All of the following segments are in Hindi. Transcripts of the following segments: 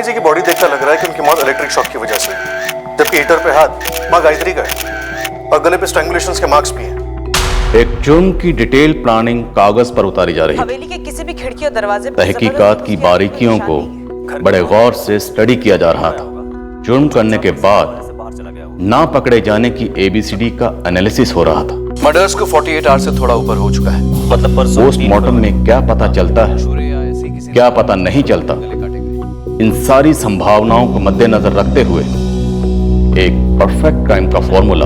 जी की बॉडी देखकर लग रहा है कि उनकी मौत इलेक्ट्रिक शॉक की वजह से हुई, जबकि हीटर पे हाथ मां गायत्री का है और गले पे स्ट्रैंगुलेशंस के मार्क्स भी हैं। एक जुर्म की डिटेल प्लानिंग कागज पर उतारी जा रही है। हवेली के किसी भी खिड़की और दरवाजे पर तहकीकात की बारीकियों को बड़े गौर से स्टडी किया जा रहा था। जुर्म करने के बाद ना पकड़े जाने की ABCD का एनालिसिस हो रहा था। मर्डर्स को 48 आवर्स से थोड़ा ऊपर हो चुका है। मतलब पोस्टमार्टम में क्या पता चलता है, क्या पता नहीं चलता, इन सारी संभावनाओं को मद्देनजर रखते हुए एक परफेक्ट क्राइम का फॉर्मूला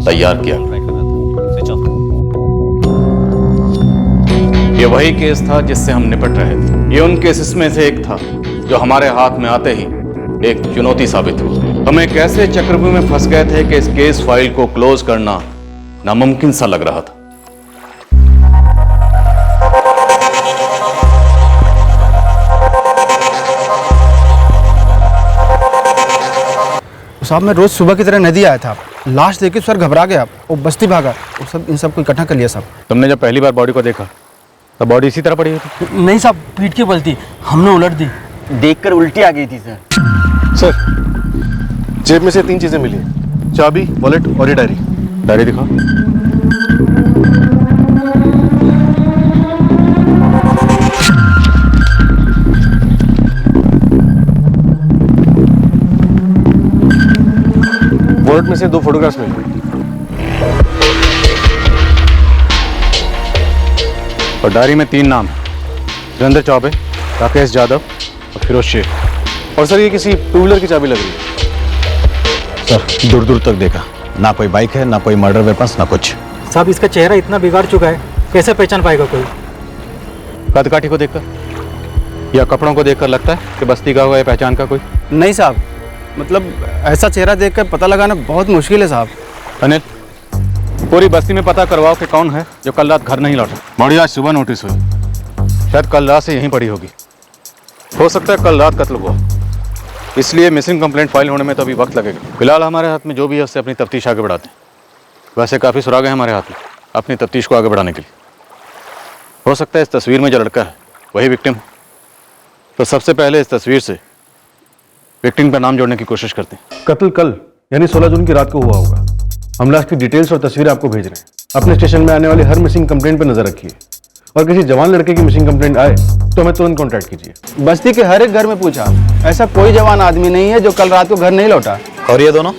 तैयार किया। ये वही केस था जिससे हम निपट रहे थे। ये उन केसेस में से एक था जो हमारे हाथ में आते ही एक चुनौती साबित हुआ। हम एक ऐसे चक्रव्यूह में फंस गए थे कि इस केस फाइल को क्लोज करना नामुमकिन सा लग रहा था। साहब मैं रोज सुबह की तरह नदी आया था, लाश देख के सर घबरा गया, वो बस्ती भागा, वो सब इन सब को इकट्ठा कर लिया साहब। तुमने जब पहली बार बॉडी को देखा तब बॉडी इसी तरह पड़ी हुई थी? नहीं साहब, पीठ की बल थी, हमने उलट दी, देखकर उल्टी आ गई थी सर। सर जेब में से 3 चीजें मिली, चाबी, वॉलेट और ये डायरी। डायरी दिखाओ। वॉलेट में से 2 फोटोग्राफ्स मिले और डायरी में 3 नाम, सुरेंद्र चौबे, राकेश यादव और फिरोज शेख। और सर ये किसी 2 व्हीलर की चाबी लग रही है। सर दूर दूर तक देखा, ना कोई बाइक है, ना कोई मर्डर वेपन्स, ना कुछ। साहब इसका चेहरा इतना बिगाड़ चुका है, कैसे पहचान पाएगा कोई? कदकाठी को देखकर या कपड़ों को देखकर लगता है कि बस्ती का होगा या पहचान का कोई? नहीं साहब, मतलब ऐसा चेहरा देखकर पता लगाना बहुत मुश्किल है साहब। अनिल, पूरी बस्ती में पता करवाओ कि कौन है जो कल रात घर नहीं लौटा। बॉडी आज सुबह नोटिस हुई, शायद कल रात से यहीं पड़ी होगी। हो सकता है कल रात कत्ल हुआ, इसलिए मिसिंग कंप्लेंट फाइल होने में तो अभी वक्त लगेगा। फिलहाल हमारे हाथ में जो भी है उससे अपनी तफ्तीश आगे बढ़ाते हैं। वैसे काफ़ी सुराग है हमारे हाथ में अपनी तफ्तीश को आगे बढ़ाने के लिए। हो सकता है इस तस्वीर में जो लड़का है वही विक्टिम हो, तो सबसे पहले इस तस्वीर से विक्टिम का नाम जोड़ने की कोशिश करते हैं। कत्ल कल यानी 16 जून की रात को हुआ होगा। हम लाश की डिटेल्स और तस्वीरें आपको भेज रहे हैं। अपने स्टेशन में आने वाली हर मिसिंग कंप्लेंट पर नजर रखिए और किसी जवान लड़के की मिसिंग कंप्लेंट आए तो हमें तुरंत कॉन्टैक्ट कीजिए। बस्ती के हर एक घर में पूछा, ऐसा कोई जवान आदमी नहीं है जो कल रात को घर नहीं लौटा। और ये दोनों?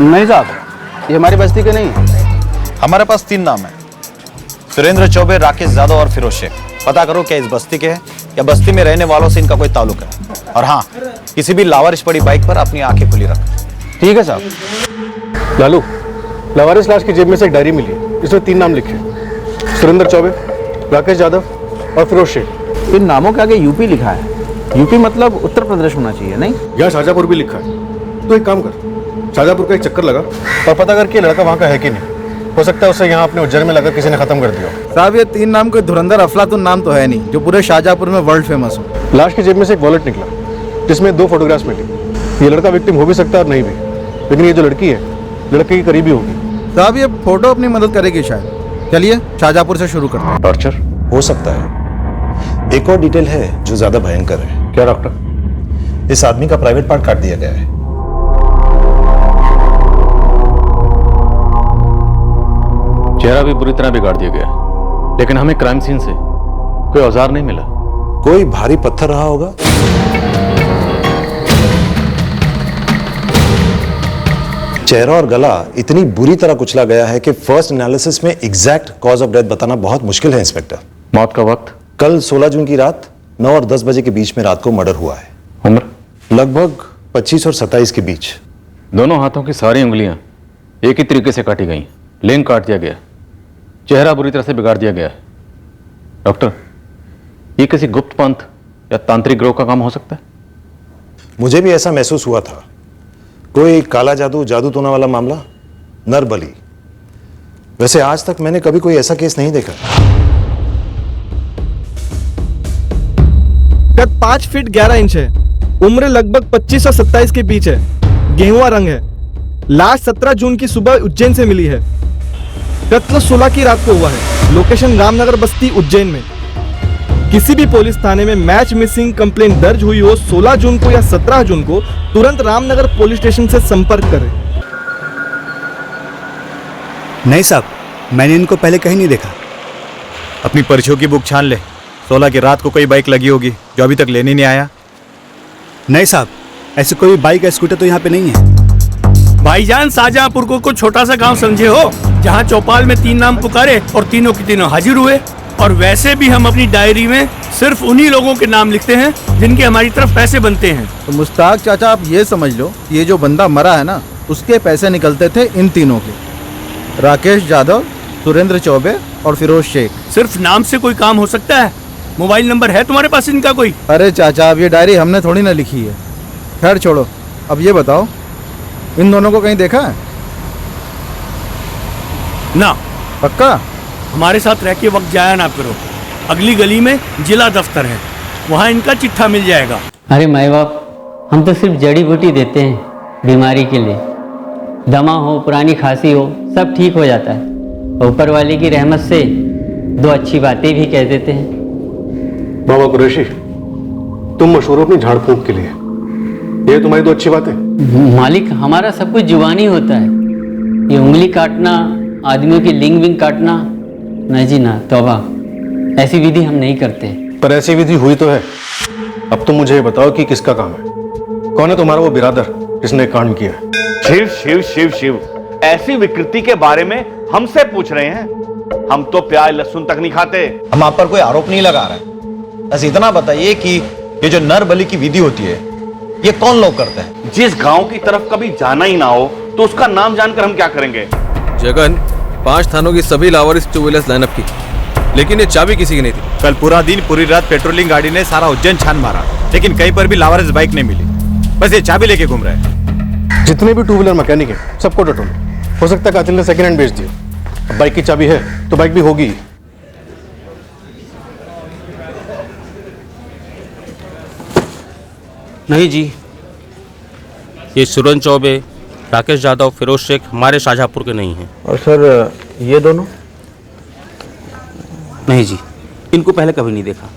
नहीं साहब, ये हमारी बस्ती के नहीं है। हमारे पास 3 नाम है, सुरेंद्र चौबे, राकेश यादव और फिरोज शेख। पता करो क्या इस बस्ती के हैं या बस्ती में रहने वालों से इनका कोई ताल्लुक है। और हाँ, किसी भी लावारिश पड़ी बाइक पर अपनी आंखें खुली रख। ठीक है साहब। लालू, लावारिस लाश की जेब में से एक डायरी मिली, इसमें 3 नाम लिखे, सुरेंद्र चौबे, राकेश यादव और फिरोज शेख। इन नामों के आगे यूपी लिखा है। यूपी मतलब उत्तर प्रदेश होना चाहिए, नहीं? यहाँ शाहजहाँपुर भी लिखा है। तो एक काम कर, शाहजहाँपुर का एक चक्कर लगा और पता करके लड़का वहाँ का है कि नहीं। हो सकता है उसे यहाँ अपने उज्जैन में लगा किसी ने खत्म कर दिया। साहब ये 3 नाम कोई धुरंधर अफलातून नाम तो है नहीं जो पूरे शाहजहाँपुर में वर्ल्ड फेमस हो। लाश की जेब में से एक वॉलेट निकला जिसमें 2 फोटोग्राफ्स मिली। ये लड़का विक्टिम हो भी सकता है और नहीं भी, लेकिन ये जो लड़की है लड़के की करीबी होगी। साहब ये फोटो अपनी मदद करेगी शायद। चलिए शाहजहाँपुर से शुरू करते हैं। टॉर्चर हो सकता है। एक और डिटेल है जो ज्यादा भयंकर है। क्या डॉक्टर? इस आदमी का प्राइवेट पार्ट काट दिया गया है। चेहरा भी बुरी तरह बिगाड़ दिया गया, लेकिन हमें क्राइम सीन से कोई औजार नहीं मिला। कोई भारी पत्थर रहा होगा। चेहरा और गला इतनी बुरी तरह कुचला गया है कि फर्स्ट एनालिसिस में एग्जैक्ट कॉज ऑफ डेथ बताना बहुत मुश्किल है इंस्पेक्टर। मौत का वक्त? कल 16 जून की रात 9 और 10 बजे के बीच में रात को मर्डर हुआ है। उम्र? लगभग 25 और 27 के बीच। दोनों हाथों की सारी उंगलियां एक ही तरीके से काटी गई, लिंक काट दिया गया, चेहरा बुरी तरह से बिगाड़ दिया गया है। डॉक्टर, ये किसी गुप्त पंथ या तांत्रिक ग्रोह का काम हो सकता है? मुझे भी ऐसा महसूस हुआ था। कोई काला जादू, जादू टोना वाला मामला, नरबली। वैसे आज तक मैंने कभी कोई ऐसा केस नहीं देखा। कद 5 फीट 11 इंच है, उम्र लगभग 25 और 27 के बीच है, गेहुआ रंग है। लाश 17 जून की सुबह उज्जैन से मिली है। कत्ल 16 की रात को हुआ है। लोकेशन रामनगर बस्ती उज्जैन में। किसी भी पुलिस थाने में मैच मिसिंग कंप्लेंट दर्ज हुई हो 16 जून को या 17 जून को तुरंत रामनगर पुलिस स्टेशन से संपर्क करें। नहीं साहब, मैंने इनको पहले कहीं नहीं देखा। अपनी पर्चियों की बुक छान ले। 16 की रात को कोई बाइक लगी होगी जो अभी तक लेने नहीं आया। नहीं साहब, ऐसे कोई बाइक या स्कूटर तो यहाँ पे नहीं है। भाईजान, शाहजहांपुर को कुछ छोटा सा गांव समझे हो, जहां चौपाल में 3 नाम पुकारे और तीनों के तीनों हाजिर हुए। और वैसे भी हम अपनी डायरी में सिर्फ उन्हीं लोगों के नाम लिखते हैं जिनके हमारी तरफ पैसे बनते हैं। तो मुश्ताक चाचा, आप ये समझ लो, ये जो बंदा मरा है ना, उसके पैसे निकलते थे इन तीनों के, राकेश यादव, सुरेंद्र चौबे और फिरोज शेख। सिर्फ नाम से कोई काम हो सकता है? मोबाइल नंबर है तुम्हारे पास इनका कोई? अरे चाचा, अब ये डायरी हमने थोड़ी ना लिखी है। खैर छोड़ो, अब ये बताओ, इन दोनों को कहीं देखा है? ना। पक्का? हमारे साथ रह के वक्त जाया ना करो। अगली गली में जिला दफ्तर है, वहाँ इनका चिट्ठा मिल जाएगा। अरे माई बाप, हम तो सिर्फ जड़ी बूटी देते हैं बीमारी के लिए। दमा हो, पुरानी खांसी हो, सब ठीक हो जाता है। ऊपर वाले की रहमत से 2 अच्छी बातें भी कह देते हैं। बाबा कुरैशी, तुम मशहूर हो अपनी झाड़ फूंक के लिए, ये तुम्हारी 2 अच्छी बातें। मालिक, हमारा सब कुछ जुबानी होता है। ये उंगली काटना, आदमियों की लिंग विंग काटना, नहीं जी ना, तौबा, ऐसी विधि हम नहीं करते। पर ऐसी विधि हुई तो है। अब तुम मुझे बताओ कि किसका काम है? कौन है तुम्हारा वो बिरादर जिसने कांड किया है? शिव शिव शिव शिव, ऐसी विकृति के बारे में हमसे पूछ रहे हैं? हम तो प्याज लहसुन तक नहीं खाते। हम आप पर कोई आरोप नहीं लगा रहे, बस इतना बताइए कि ये जो नर बलि की विधि होती है, ये कौन लोग करते हैं? जिस गांव की तरफ कभी जाना ही ना हो तो उसका नाम जानकर हम क्या करेंगे? जगन, 5 थानों की सभी लावारिस 2 व्हीलर्स लाइनअप की, लेकिन ये चाबी किसी की नहीं थी। कल पूरा दिन पूरी रात पेट्रोलिंग गाड़ी ने सारा उज्जैन छान मारा, लेकिन कहीं पर भी लावारिस बाइक नहीं मिली। बस ये चाबी लेके घूम रहे हैं। जितने भी 2 व्हीलर मैकेनिक हैं, सबको टटोलो। हो सकता है कातिल ने सेकंड हैंड बेच दिया। अब बाइक की चाबी है तो बाइक भी होगी। नहीं जी, ये सुरेंद्र चौबे, राकेश यादव, फिरोज शेख हमारे शाहजहांपुर के नहीं हैं। और सर, ये दोनों? नहीं जी, इनको पहले कभी नहीं देखा।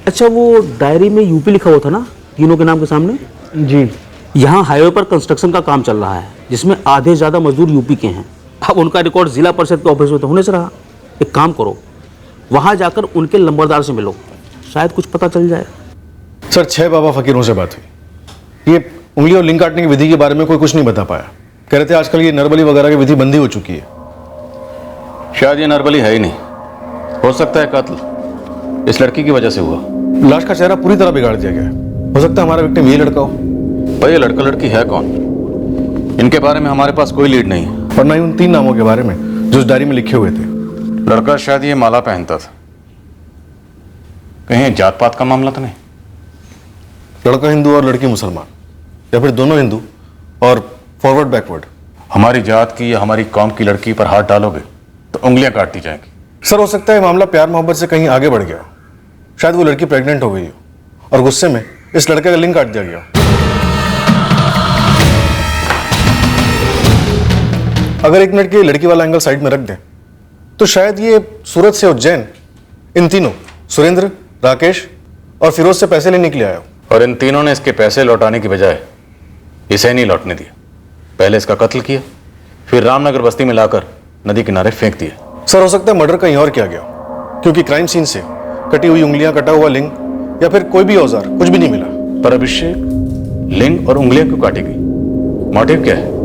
अच्छा, वो डायरी में यूपी लिखा हुआ था ना तीनों के नाम के सामने? जी। यहाँ हाईवे पर कंस्ट्रक्शन का काम चल रहा है, जिसमें आधे ज़्यादा मजदूर यूपी के हैं। अब उनका रिकॉर्ड जिला परिषद के ऑफिस में तो होने से रहा। एक काम करो, वहाँ जाकर उनके लंबरदार से मिलो, शायद कुछ पता चल जाए। सर, 6 बाबा फकीरों से बात हुई। ये उंगली और लिंग काटने की विधि के बारे में कोई कुछ नहीं बता पाया। कह रहे थे आजकल ये नरबली वगैरह की विधि बंदी हो चुकी है। शायद ये नरबली है ही नहीं, हो सकता है कत्ल इस लड़की की वजह से हुआ। लाश का चेहरा पूरी तरह बिगाड़ दिया गया है। हो सकता है हमारा विक्टिम ये लड़का हो। भाई, ये लड़का लड़की है कौन? इनके बारे में हमारे पास कोई लीड नहीं है, और ना ही उन 3 नामों के बारे में जो उस डायरी में लिखे हुए थे। लड़का शायद ये माला पहनता था। कहीं जात पात का मामला तो नहीं? लड़का हिंदू और लड़की मुसलमान, या फिर दोनों हिंदू और फॉरवर्ड बैकवर्ड। हमारी जात की या हमारी कौम की लड़की पर हाथ डालोगे तो उंगलियां काट दी जाएंगी। सर, हो सकता है मामला प्यार मोहब्बत से कहीं आगे बढ़ गया हो। शायद वो लड़की प्रेग्नेंट हो गई हो और गुस्से में इस लड़के का लिंग काट दिया गया। अगर 1 मिनट के लिए लड़की वाला एंगल साइड में रख दें तो शायद ये सूरत से उज्जैन इन तीनों, सुरेंद्र, राकेश और फिरोज से पैसे लेने के लिए आया हो। और इन तीनों ने इसके पैसे लौटाने की बजाय इसे नहीं लौटने दिया। पहले इसका कत्ल किया, फिर रामनगर बस्ती में लाकर नदी किनारे फेंक दिया। सर, हो सकता है मर्डर कहीं और किया गया, क्योंकि क्राइम सीन से कटी हुई उंगलियां, कटा हुआ लिंग या फिर कोई भी औजार कुछ भी नहीं मिला। पर अभिषेक, लिंग और उंगलियां क्यों काटी गई? मोटिव क्या है?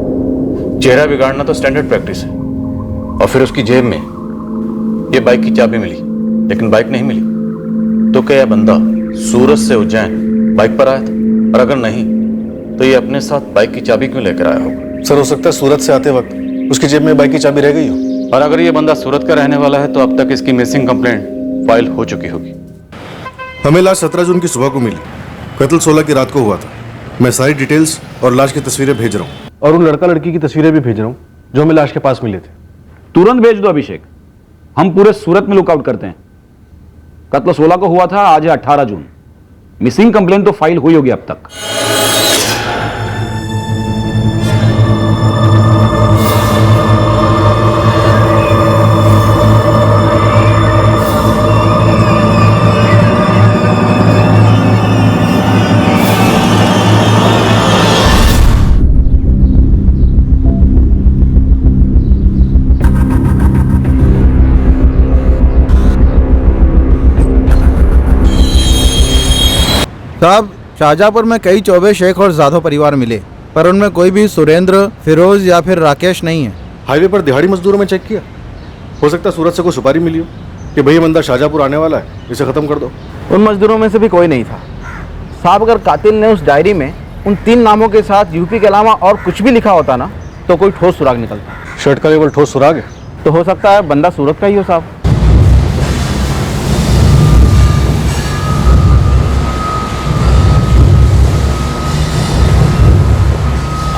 चेहरा बिगाड़ना तो स्टैंडर्ड प्रैक्टिस है। और फिर उसकी जेब में ये बाइक की चाबी मिली, लेकिन बाइक नहीं मिली। तो क्या यह बंदा सूरत से उज्जैन बाइक पर आया था? और अगर नहीं तो ये अपने साथ बाइक की चाबी क्यों लेकर आया होगा? सर, हो सकता है सूरत से आते वक्त उसकी जेब में बाइक की चाबी रह गई हो। और अगर ये बंदा सूरत का रहने वाला है तो अब तक इसकी मिसिंग कंप्लेंट फाइल हो चुकी होगी। हमें लाश 17 जून की सुबह को मिली। कत्ल 16 की रात को हुआ था। मैं सारी डिटेल्स और लाश की तस्वीरें भेज रहा हूँ, और उन लड़का लड़की की तस्वीरें भी भेज रहा हूँ जो हमें लाश के पास मिले थे। तुरंत भेज दो अभिषेक, हम पूरे सूरत में लुकआउट करते हैं। कत्ल 16 को हुआ था, आज है 18 जून। मिसिंग कंप्लेंट तो फाइल हुई होगी अब तक। साहब, शाहजहाँपुर में कई चौबे, शेख और जाधव परिवार मिले, पर उनमें कोई भी सुरेंद्र, फिरोज या फिर राकेश नहीं है। हाईवे पर दिहाड़ी मजदूरों में चेक किया? हो सकता है सूरत से कोई सुपारी मिली हो कि भाई ये बंदा शाहजहाँपुर आने वाला है, इसे खत्म कर दो। उन मजदूरों में से भी कोई नहीं था साहब। अगर कातिल ने उस डायरी में उन 3 नामों के साथ यूपी के अलावा और कुछ भी लिखा होता ना, तो कोई ठोस सुराग निकलता। शर्ट का लेवल ठोस सुराग है, तो हो सकता है बंदा सूरत का ही हो साहब।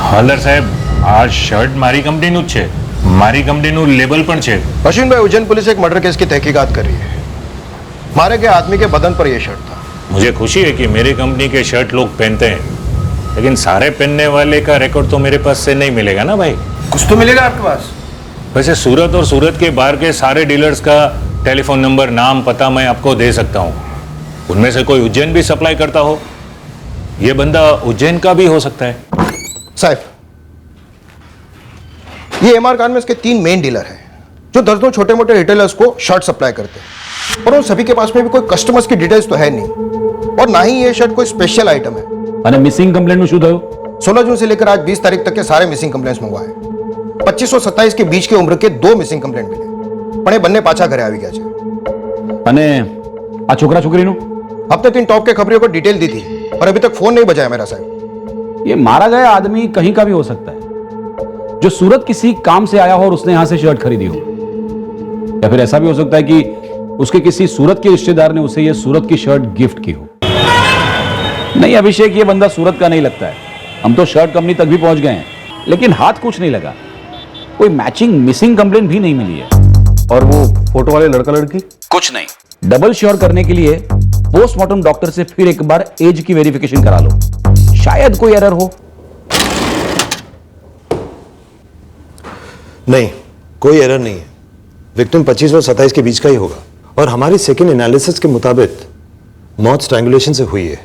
હાલર સાહેબ, આ શર્ટ મારી કંપનીનું જ છે, મારી કંપનીનું લેબલ પણ છે। अश्विन भाई, उज्जैन पुलिस एक मर्डर केस की तहकीकात कर रही है। मारे गए आदमी के बदन पर यह शर्ट था। मुझे खुशी है कि मेरी कंपनी के शर्ट लोग पहनते हैं, लेकिन सारे पहनने वाले का रिकॉर्ड तो मेरे पास से नहीं मिलेगा ना भाई। कुछ तो मिलेगा आपके पास। वैसे सूरत और सूरत के बाहर के सारे डीलर्स का टेलीफोन नंबर, नाम, पता मैं आपको दे सकता हूँ। उनमें से कोई उज्जैन भी सप्लाई करता हो। ये बंदा उज्जैन का भी हो सकता है। साहब, ये एमआर खान में इसके 3 मेन डीलर हैं जो दर्जनों छोटे मोटे रिटेलर्स को शर्ट सप्लाई करते हैं, और उन सभी के पास में भी कोई कस्टमर्स की डिटेल्स तो है नहीं, और ना ही ये शर्ट कोई स्पेशल आइटम है। અને મિસિંગ કમ્પ્લેન્ટનું શું થયું? 16 जून से लेकर आज 20 तारीख तक के सारे मिसिंग कंप्लेंट्स मंगवाए। 25 और 27 के बीच की उम्र के 2 मिसिंग कंप्लेंट मिले, પણ એ બંને પાછા ઘરે આવી ગયા છે। અને આ છોકરા છોકરીનું? हफ्ते 3 टॉप के खबरियों को डिटेल दी थी, पर अभी तक फोन नहीं बजाया मेरा साहब। ये मारा गया आदमी कहीं का भी हो सकता है, जो सूरत किसी काम से आया हो और उसने यहां से शर्ट खरीदी हो, या फिर ऐसा भी हो सकता है कि उसके किसी सूरत के रिश्तेदार ने उसे ये सूरत की शर्ट गिफ्ट की हो। नहीं अभिषेक, ये बंदा सूरत का नहीं लगता है। हम तो शर्ट कंपनी तक भी पहुंच गए हैं, लेकिन हाथ कुछ नहीं लगा। कोई मैचिंग मिसिंग कंप्लेंट भी नहीं मिली है। और वो फोटो वाले लड़का लड़की? कुछ नहीं। डबल श्योर करने के लिए पोस्टमार्टम डॉक्टर से फिर एक बार एज की वेरिफिकेशन करा लो, शायद कोई एरर हो। नहीं, कोई एरर नहीं है। विक्टिम 25 और 27 के बीच का ही होगा, और हमारी सेकेंड एनालिसिस के मुताबिक मौत स्ट्रैंगुलेशन से हुई है,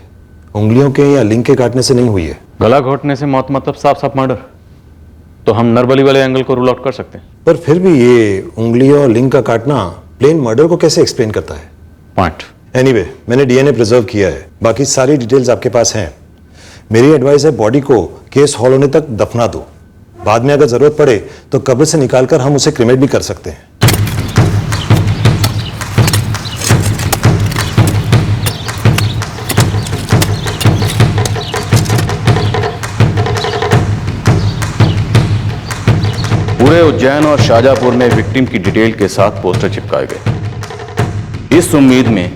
उंगलियों के या लिंग के काटने से नहीं हुई है। गला घोटने से मौत मतलब साफ साफ मर्डर, तो हम नरबली वाले एंगल को रूल आउट कर सकते हैं। पर फिर भी ये उंगलियों और लिंग का काटना प्लेन मर्डर को कैसे एक्सप्लेन करता है? पॉइंट। एनीवे, मैंने डीएनए प्रिजर्व किया है, बाकी सारी डिटेल्स आपके पास हैं। मेरी एडवाइस है बॉडी को केस हॉल होने तक दफना दो, बाद में अगर जरूरत पड़े तो कब्र से निकालकर हम उसे क्रिमेट भी कर सकते हैं। पूरे उज्जैन और शाहजहाँपुर में विक्टिम की डिटेल के साथ पोस्टर चिपकाए गए, इस उम्मीद में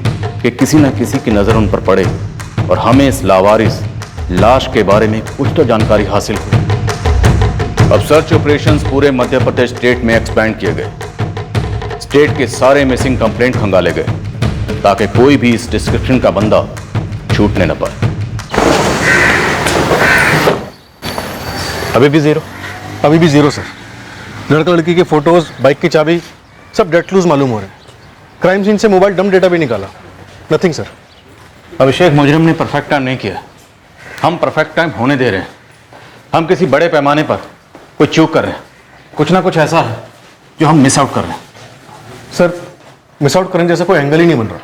कि किसी न किसी की नजर उन पर पड़े और हमें इस लावारिस लाश के बारे में कुछ तो जानकारी हासिल हो। अब सर्च ऑपरेशंस पूरे मध्य प्रदेश स्टेट में एक्सपैंड किए गए। स्टेट के सारे मिसिंग कंप्लेंट खंगाले गए ताकि कोई भी इस डिस्क्रिप्शन का बंदा छूटने न पाए। अभी भी जीरो? अभी भी जीरो सर। लड़का लड़की के फोटोज, बाइक की चाबी सब डेट क्लूज मालूम हो रहे हैं। क्राइम सीन से मोबाइल डंप डेटा भी निकाला, नथिंग सर। अभिषेक, मुजरिम ने परफेक्ट टाइम नहीं किया, हम परफेक्ट टाइम होने दे रहे हैं। हम किसी बड़े पैमाने पर कोई चूक कर रहे हैं, कुछ ना कुछ ऐसा है जो हम मिस आउट कर रहे हैं। सर, मिस आउट करने जैसा कोई एंगल ही नहीं बन रहा।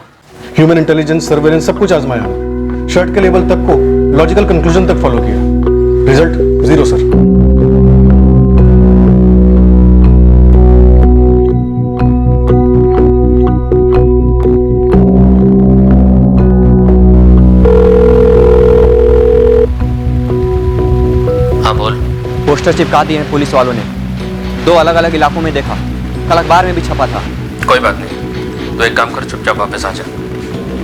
ह्यूमन इंटेलिजेंस, सर्वेलेंस सब कुछ आजमाया, शर्ट के लेवल तक को लॉजिकल कंक्लूजन तक फॉलो किया, रिजल्ट जीरो सर। पोस्टर चिपका दिए हैं पुलिस वालों ने, 2 अलग अलग इलाकों में देखा, कल अखबार में भी छपा था। कोई बात नहीं, तो एक काम कर, चुपचाप वापस आ जा,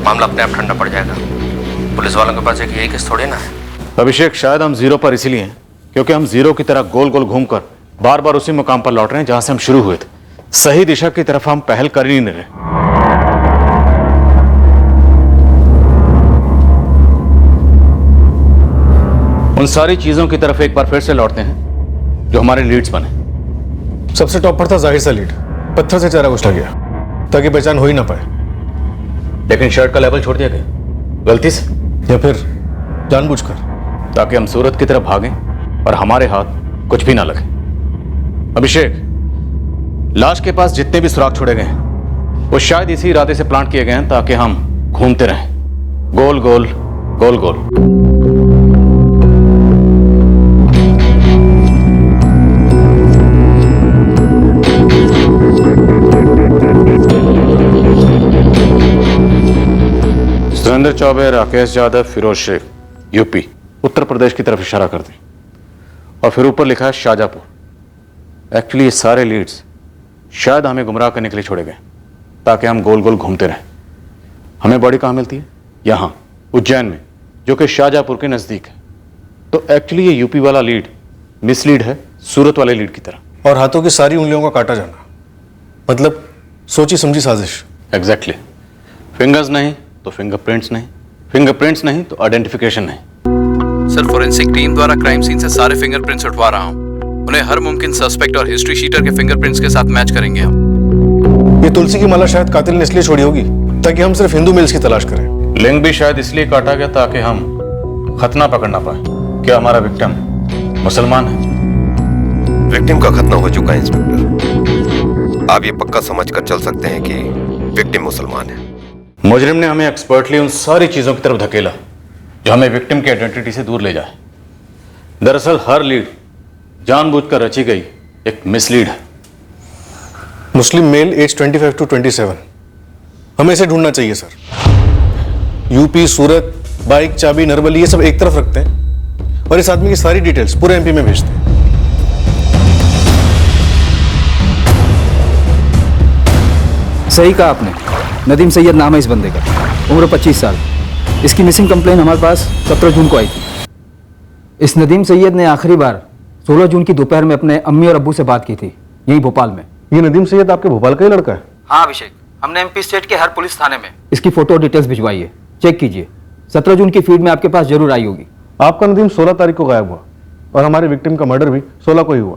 मामला अपने आप ठंडा पड़ जाएगा। पुलिस वालों के पास एक यही केस थोड़ी ना है। अभिषेक, शायद हम जीरो पर इसीलिए हैं क्योंकि हम जीरो की तरह गोल गोल घूमकर बार बार उसी मुकाम पर लौट रहे हैं जहां से हम शुरू हुए थे। सही दिशा की तरफ हम पहल कर ही नहीं रहे। उन सारी चीजों की तरफ एक बार फिर से लौटते हैं जो हमारे लीड्स बने। सबसे टॉप पर था जाहिर सा लीड, पत्थर से चेहरा उछला गया ताकि पहचान हो ही ना पाए। लेकिन शर्ट का लेबल छोड़ दिया गया, गलती से या फिर जानबूझकर, ताकि हम सूरत की तरफ भागें और हमारे हाथ कुछ भी ना लगे। अभिषेक, लाश के पास जितने भी सुराग छोड़े गए हैं वो शायद इसी इरादे से प्लांट किए गए हैं ताकि हम घूमते रहें, गोल गोल गोल गोल। सुरेंद्र चौबे, राकेश यादव, फिरोज शेख, यूपी, उत्तर प्रदेश की तरफ इशारा कर दी और फिर ऊपर लिखा है शाहजहांपुर। एक्चुअली ये सारे लीड्स शायद हमें गुमराह करने के लिए छोड़े गए ताकि हम गोल गोल घूमते रहें। हमें बॉडी कहाँ मिलती है? यहाँ उज्जैन में, जो कि शाहजहांपुर के नजदीक है। तो एक्चुअली ये यूपी वाला लीड मिसलीड है सूरत वाले लीड की तरह। और हाथों की सारी उंगलियों का काटा जाना, मतलब सोची समझी साजिश। एग्जैक्टली। फिंगर्स नहीं तो फिंगरप्रिंट्स नहीं, फिंगरप्रिंट्स नहीं तो आइडेंटिफिकेशन नहीं। सर, फोरेंसिक टीम द्वारा क्राइम सीन से सारे फिंगरप्रिंट्स उठवा रहा हूँ। उन्हें हर मुमकिन सस्पेक्ट और हिस्ट्री शीटर के फिंगरप्रिंट्स के साथ मैच करेंगे हम। ये तुलसी की माला शायद कातिल ने इसलिए छोड़ी होगी ताकि हम सिर्फ हिंदू मेल्स की तलाश करें। लिंग भी शायद इसलिए काटा गया ताकि हम खतना पकड़ ना पाए। क्या हमारा विक्टिम मुसलमान है? विक्टिम का खतना हो चुका है इंस्पेक्टर। आप ये पक्का समझ कर चल सकते हैं कि विक्टिम मुसलमान है। मुजरिम ने हमें एक्सपर्टली उन सारी चीजों की तरफ धकेला जो हमें विक्टिम की आइडेंटिटी से दूर ले जाए। दरअसल हर लीड जानबूझकर रची गई एक मिसलीड है। मुस्लिम मेल एज 25 to 27, हमें इसे ढूंढना चाहिए सर। यूपी, सूरत, बाइक, चाबी, नरबली, ये सब एक तरफ रखते हैं और इस आदमी की सारी डिटेल्स पूरे एमपी में भेजते हैं। सही कहा आपने। नदीम सैयद नाम है इस बंदे का, उम्र 25 साल। इसकी मिसिंग कंप्लेन हमारे पास 17 जून को आई थी। इस नदीम सैयद ने आखिरी बार 16 जून की दोपहर में अपने अम्मी और अब्बू से बात की थी, यही भोपाल में। ये नदीम सैयद आपके भोपाल का ही लड़का है? हाँ अभिषेक, हमने एमपी स्टेट के हर पुलिस थाने में इसकी फोटो और डिटेल्स भिजवाई है, चेक कीजिए। 17 जून की फीड में आपके पास जरूर आई होगी। आपका नदीम 16 तारीख को गायब हुआ और हमारे विक्टिम का मर्डर भी 16 को ही हुआ।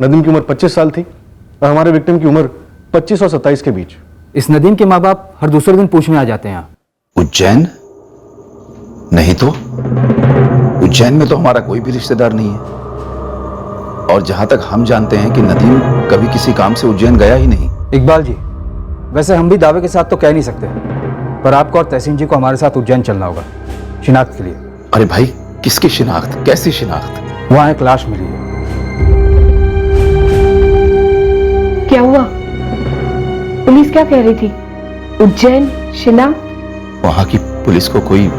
नदीम की उम्र 25 साल थी और हमारे विक्टिम की उम्र 25 और 27 के बीच। इस नदीम के माँ बाप हर दूसरे दिन पूछने आ जाते हैं। उज्जैन? नहीं तो उज्जैन में तो हमारा कोई भी रिश्तेदार नहीं है, और जहां तक हम जानते हैं कि नदीम कभी किसी काम से उज्जैन गया ही नहीं। इकबाल जी, वैसे हम भी दावे के साथ तो कह नहीं सकते, पर आपको और तहसीन जी को हमारे साथ उज्जैन चलना होगा शिनाख्त के लिए। अरे भाई, किसकी शिनाख्त? कैसी शिनाख्त? वहां एक लाश मिली है। क्या हुआ? पुलिस क्या कह रही थी? उज्जैन शिनाख्त? वहां की पुलिस को कोई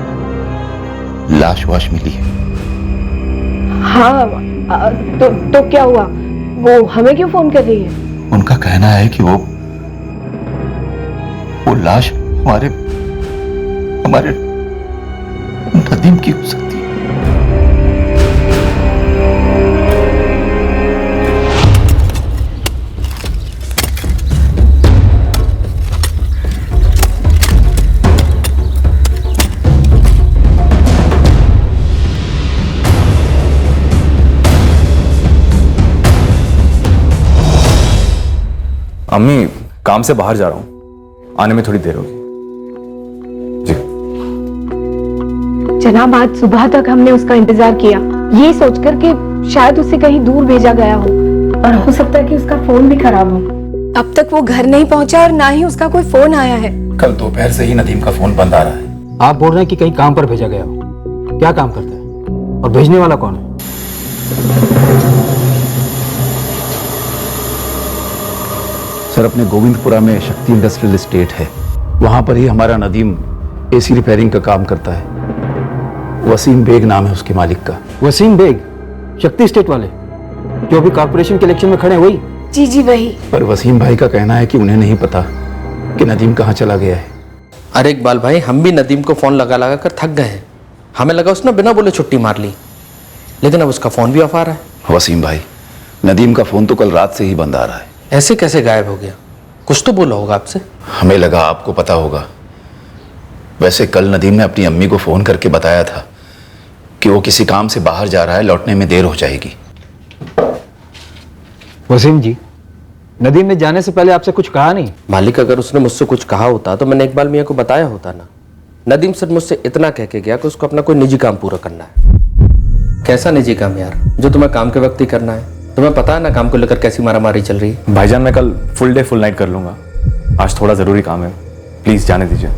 लाश वाश मिली है? हाँ, तो क्या हुआ? वो हमें क्यों फोन कर रही है? उनका कहना है कि वो लाश हमारे नदीम की हो सकती है। अम्मी, काम से बाहर जा रहा हूं, आने में थोड़ी देर होगी। जी जनाब, आज सुबह तक हमने उसका इंतजार किया, ये सोचकर कि शायद उसे कहीं दूर भेजा गया हो, और हो सकता है कि उसका फोन भी खराब हो। अब तक वो घर नहीं पहुंचा और ना ही उसका कोई फोन आया है। कल दोपहर से ही नदीम का फोन बंद आ रहा है। आप बोल रहे हैं कि कहीं काम पर भेजा गया हो। क्या काम करता है और भेजने वाला कौन है? सर, अपने गोविंदपुरा में शक्ति इंडस्ट्रियल एस्टेट है, वहां पर ही हमारा नदीम एसी रिपेयरिंग का काम करता है। वसीम बेग नाम है उसके मालिक का। वसीम बेग? शक्ति स्टेट वाले जो अभी कॉर्पोरेशन के इलेक्शन में खड़े, वही? जी जी वही। पर वसीम भाई का कहना है कि उन्हें नहीं पता कि नदीम कहाँ चला गया है। अरे इकबाल भाई, हम भी नदीम को फोन लगा लगा कर थक गए हैं। हमें लगा उसने बिना बोले छुट्टी मार ली, लेकिन अब उसका फोन भी ऑफ आ रहा है। वसीम भाई, नदीम का फोन तो कल रात से ही बंद आ रहा है। ऐसे कैसे गायब हो गया? कुछ तो बोला होगा आपसे। हमें लगा आपको पता होगा। वैसे कल नदीम ने अपनी अम्मी को फोन करके बताया था कि वो किसी काम से बाहर जा रहा है, लौटने में देर हो जाएगी। वसीम जी, नदीम ने जाने से पहले आपसे कुछ कहा नहीं? मालिक, अगर उसने मुझसे कुछ कहा होता तो मैंने इकबाल मियाँ को बताया होता ना। नदीम सर मुझसे इतना कह के गया कि उसको अपना कोई निजी काम पूरा करना है। कैसा निजी काम यार, जो तुम्हें काम के वक्त ही करना है? तुम्हें पता है ना काम को लेकर कैसी मारामारी चल रही है। भाईजान, मैं कल फुल डे फुल नाइट कर लूंगा, आज थोड़ा जरूरी काम है, प्लीज जाने दीजिए।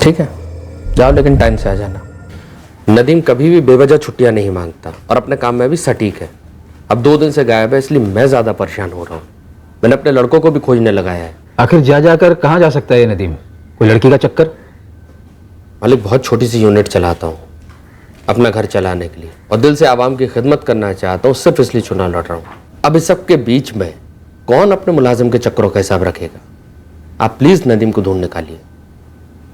ठीक है, जाओ, लेकिन टाइम से आ जाना। नदीम कभी भी बेवजह छुट्टियां नहीं मांगता और अपने काम में भी सटीक है। अब 2 दिन से गायब है, इसलिए मैं ज्यादा परेशान हो रहा हूँ। मैंने अपने लड़कों को भी खोजने लगाया है। आखिर जा जाकर कहाँ जा सकता है ये नदीम? कोई लड़की का चक्कर? मालिक, बहुत छोटी सी यूनिट चलाता हूँ अपना घर चलाने के लिए और दिल से आवाम की खिदमत करना चाहता हूँ, सिर्फ इसलिए चुनाव लड़ रहा हूँ। अब इस सब के बीच में कौन अपने मुलाजिम के चक्करों का हिसाब रखेगा? आप प्लीज नदीम को ढूंढ निकालिए।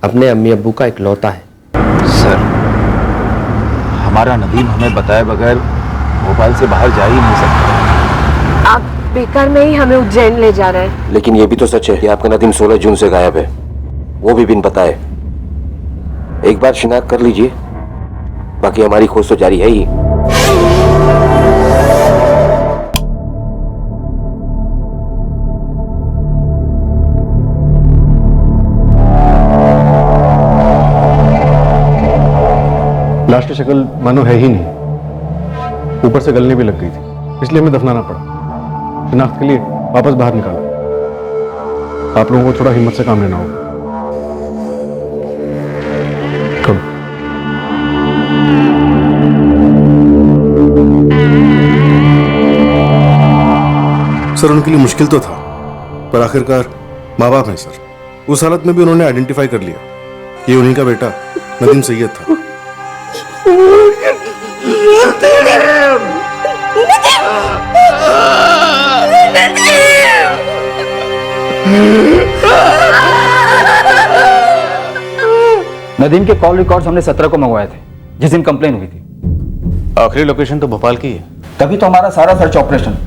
अपने अम्मी अब्बू का इकलौता है। सर, हमारा नदीम हमें बताए बगैर भोपाल से बाहर जा ही नहीं सकता। आप बेकार में ही हमें उज्जैन ले जा रहे हैं। लेकिन ये भी तो सच है कि आपका नदीम 16 जून से गायब है, वो भी बिन बताए। एक बार शिनाख्त कर लीजिए, बाकी हमारी खोज तो जारी है ही। लाश की शक्ल मानो है ही नहीं, ऊपर से गलने भी लग गई थी, इसलिए हमें दफनाना पड़ा। शिनाख्त के लिए वापस बाहर निकाला। आप लोगों को थोड़ा हिम्मत से काम लेना होगा। सर, उनके लिए मुश्किल तो था, पर आखिरकार माँ बाप हैं सर। उस हालत में भी उन्होंने आइडेंटिफाई कर लिया कि उन्हीं का बेटा नदीम सैयद था। नदीम के कॉल रिकॉर्ड्स हमने 17 को मंगवाए थे, जिस दिन कंप्लेन हुई थी। आखिरी लोकेशन तो भोपाल की है। तभी तो हमारा सारा सर्च ऑपरेशन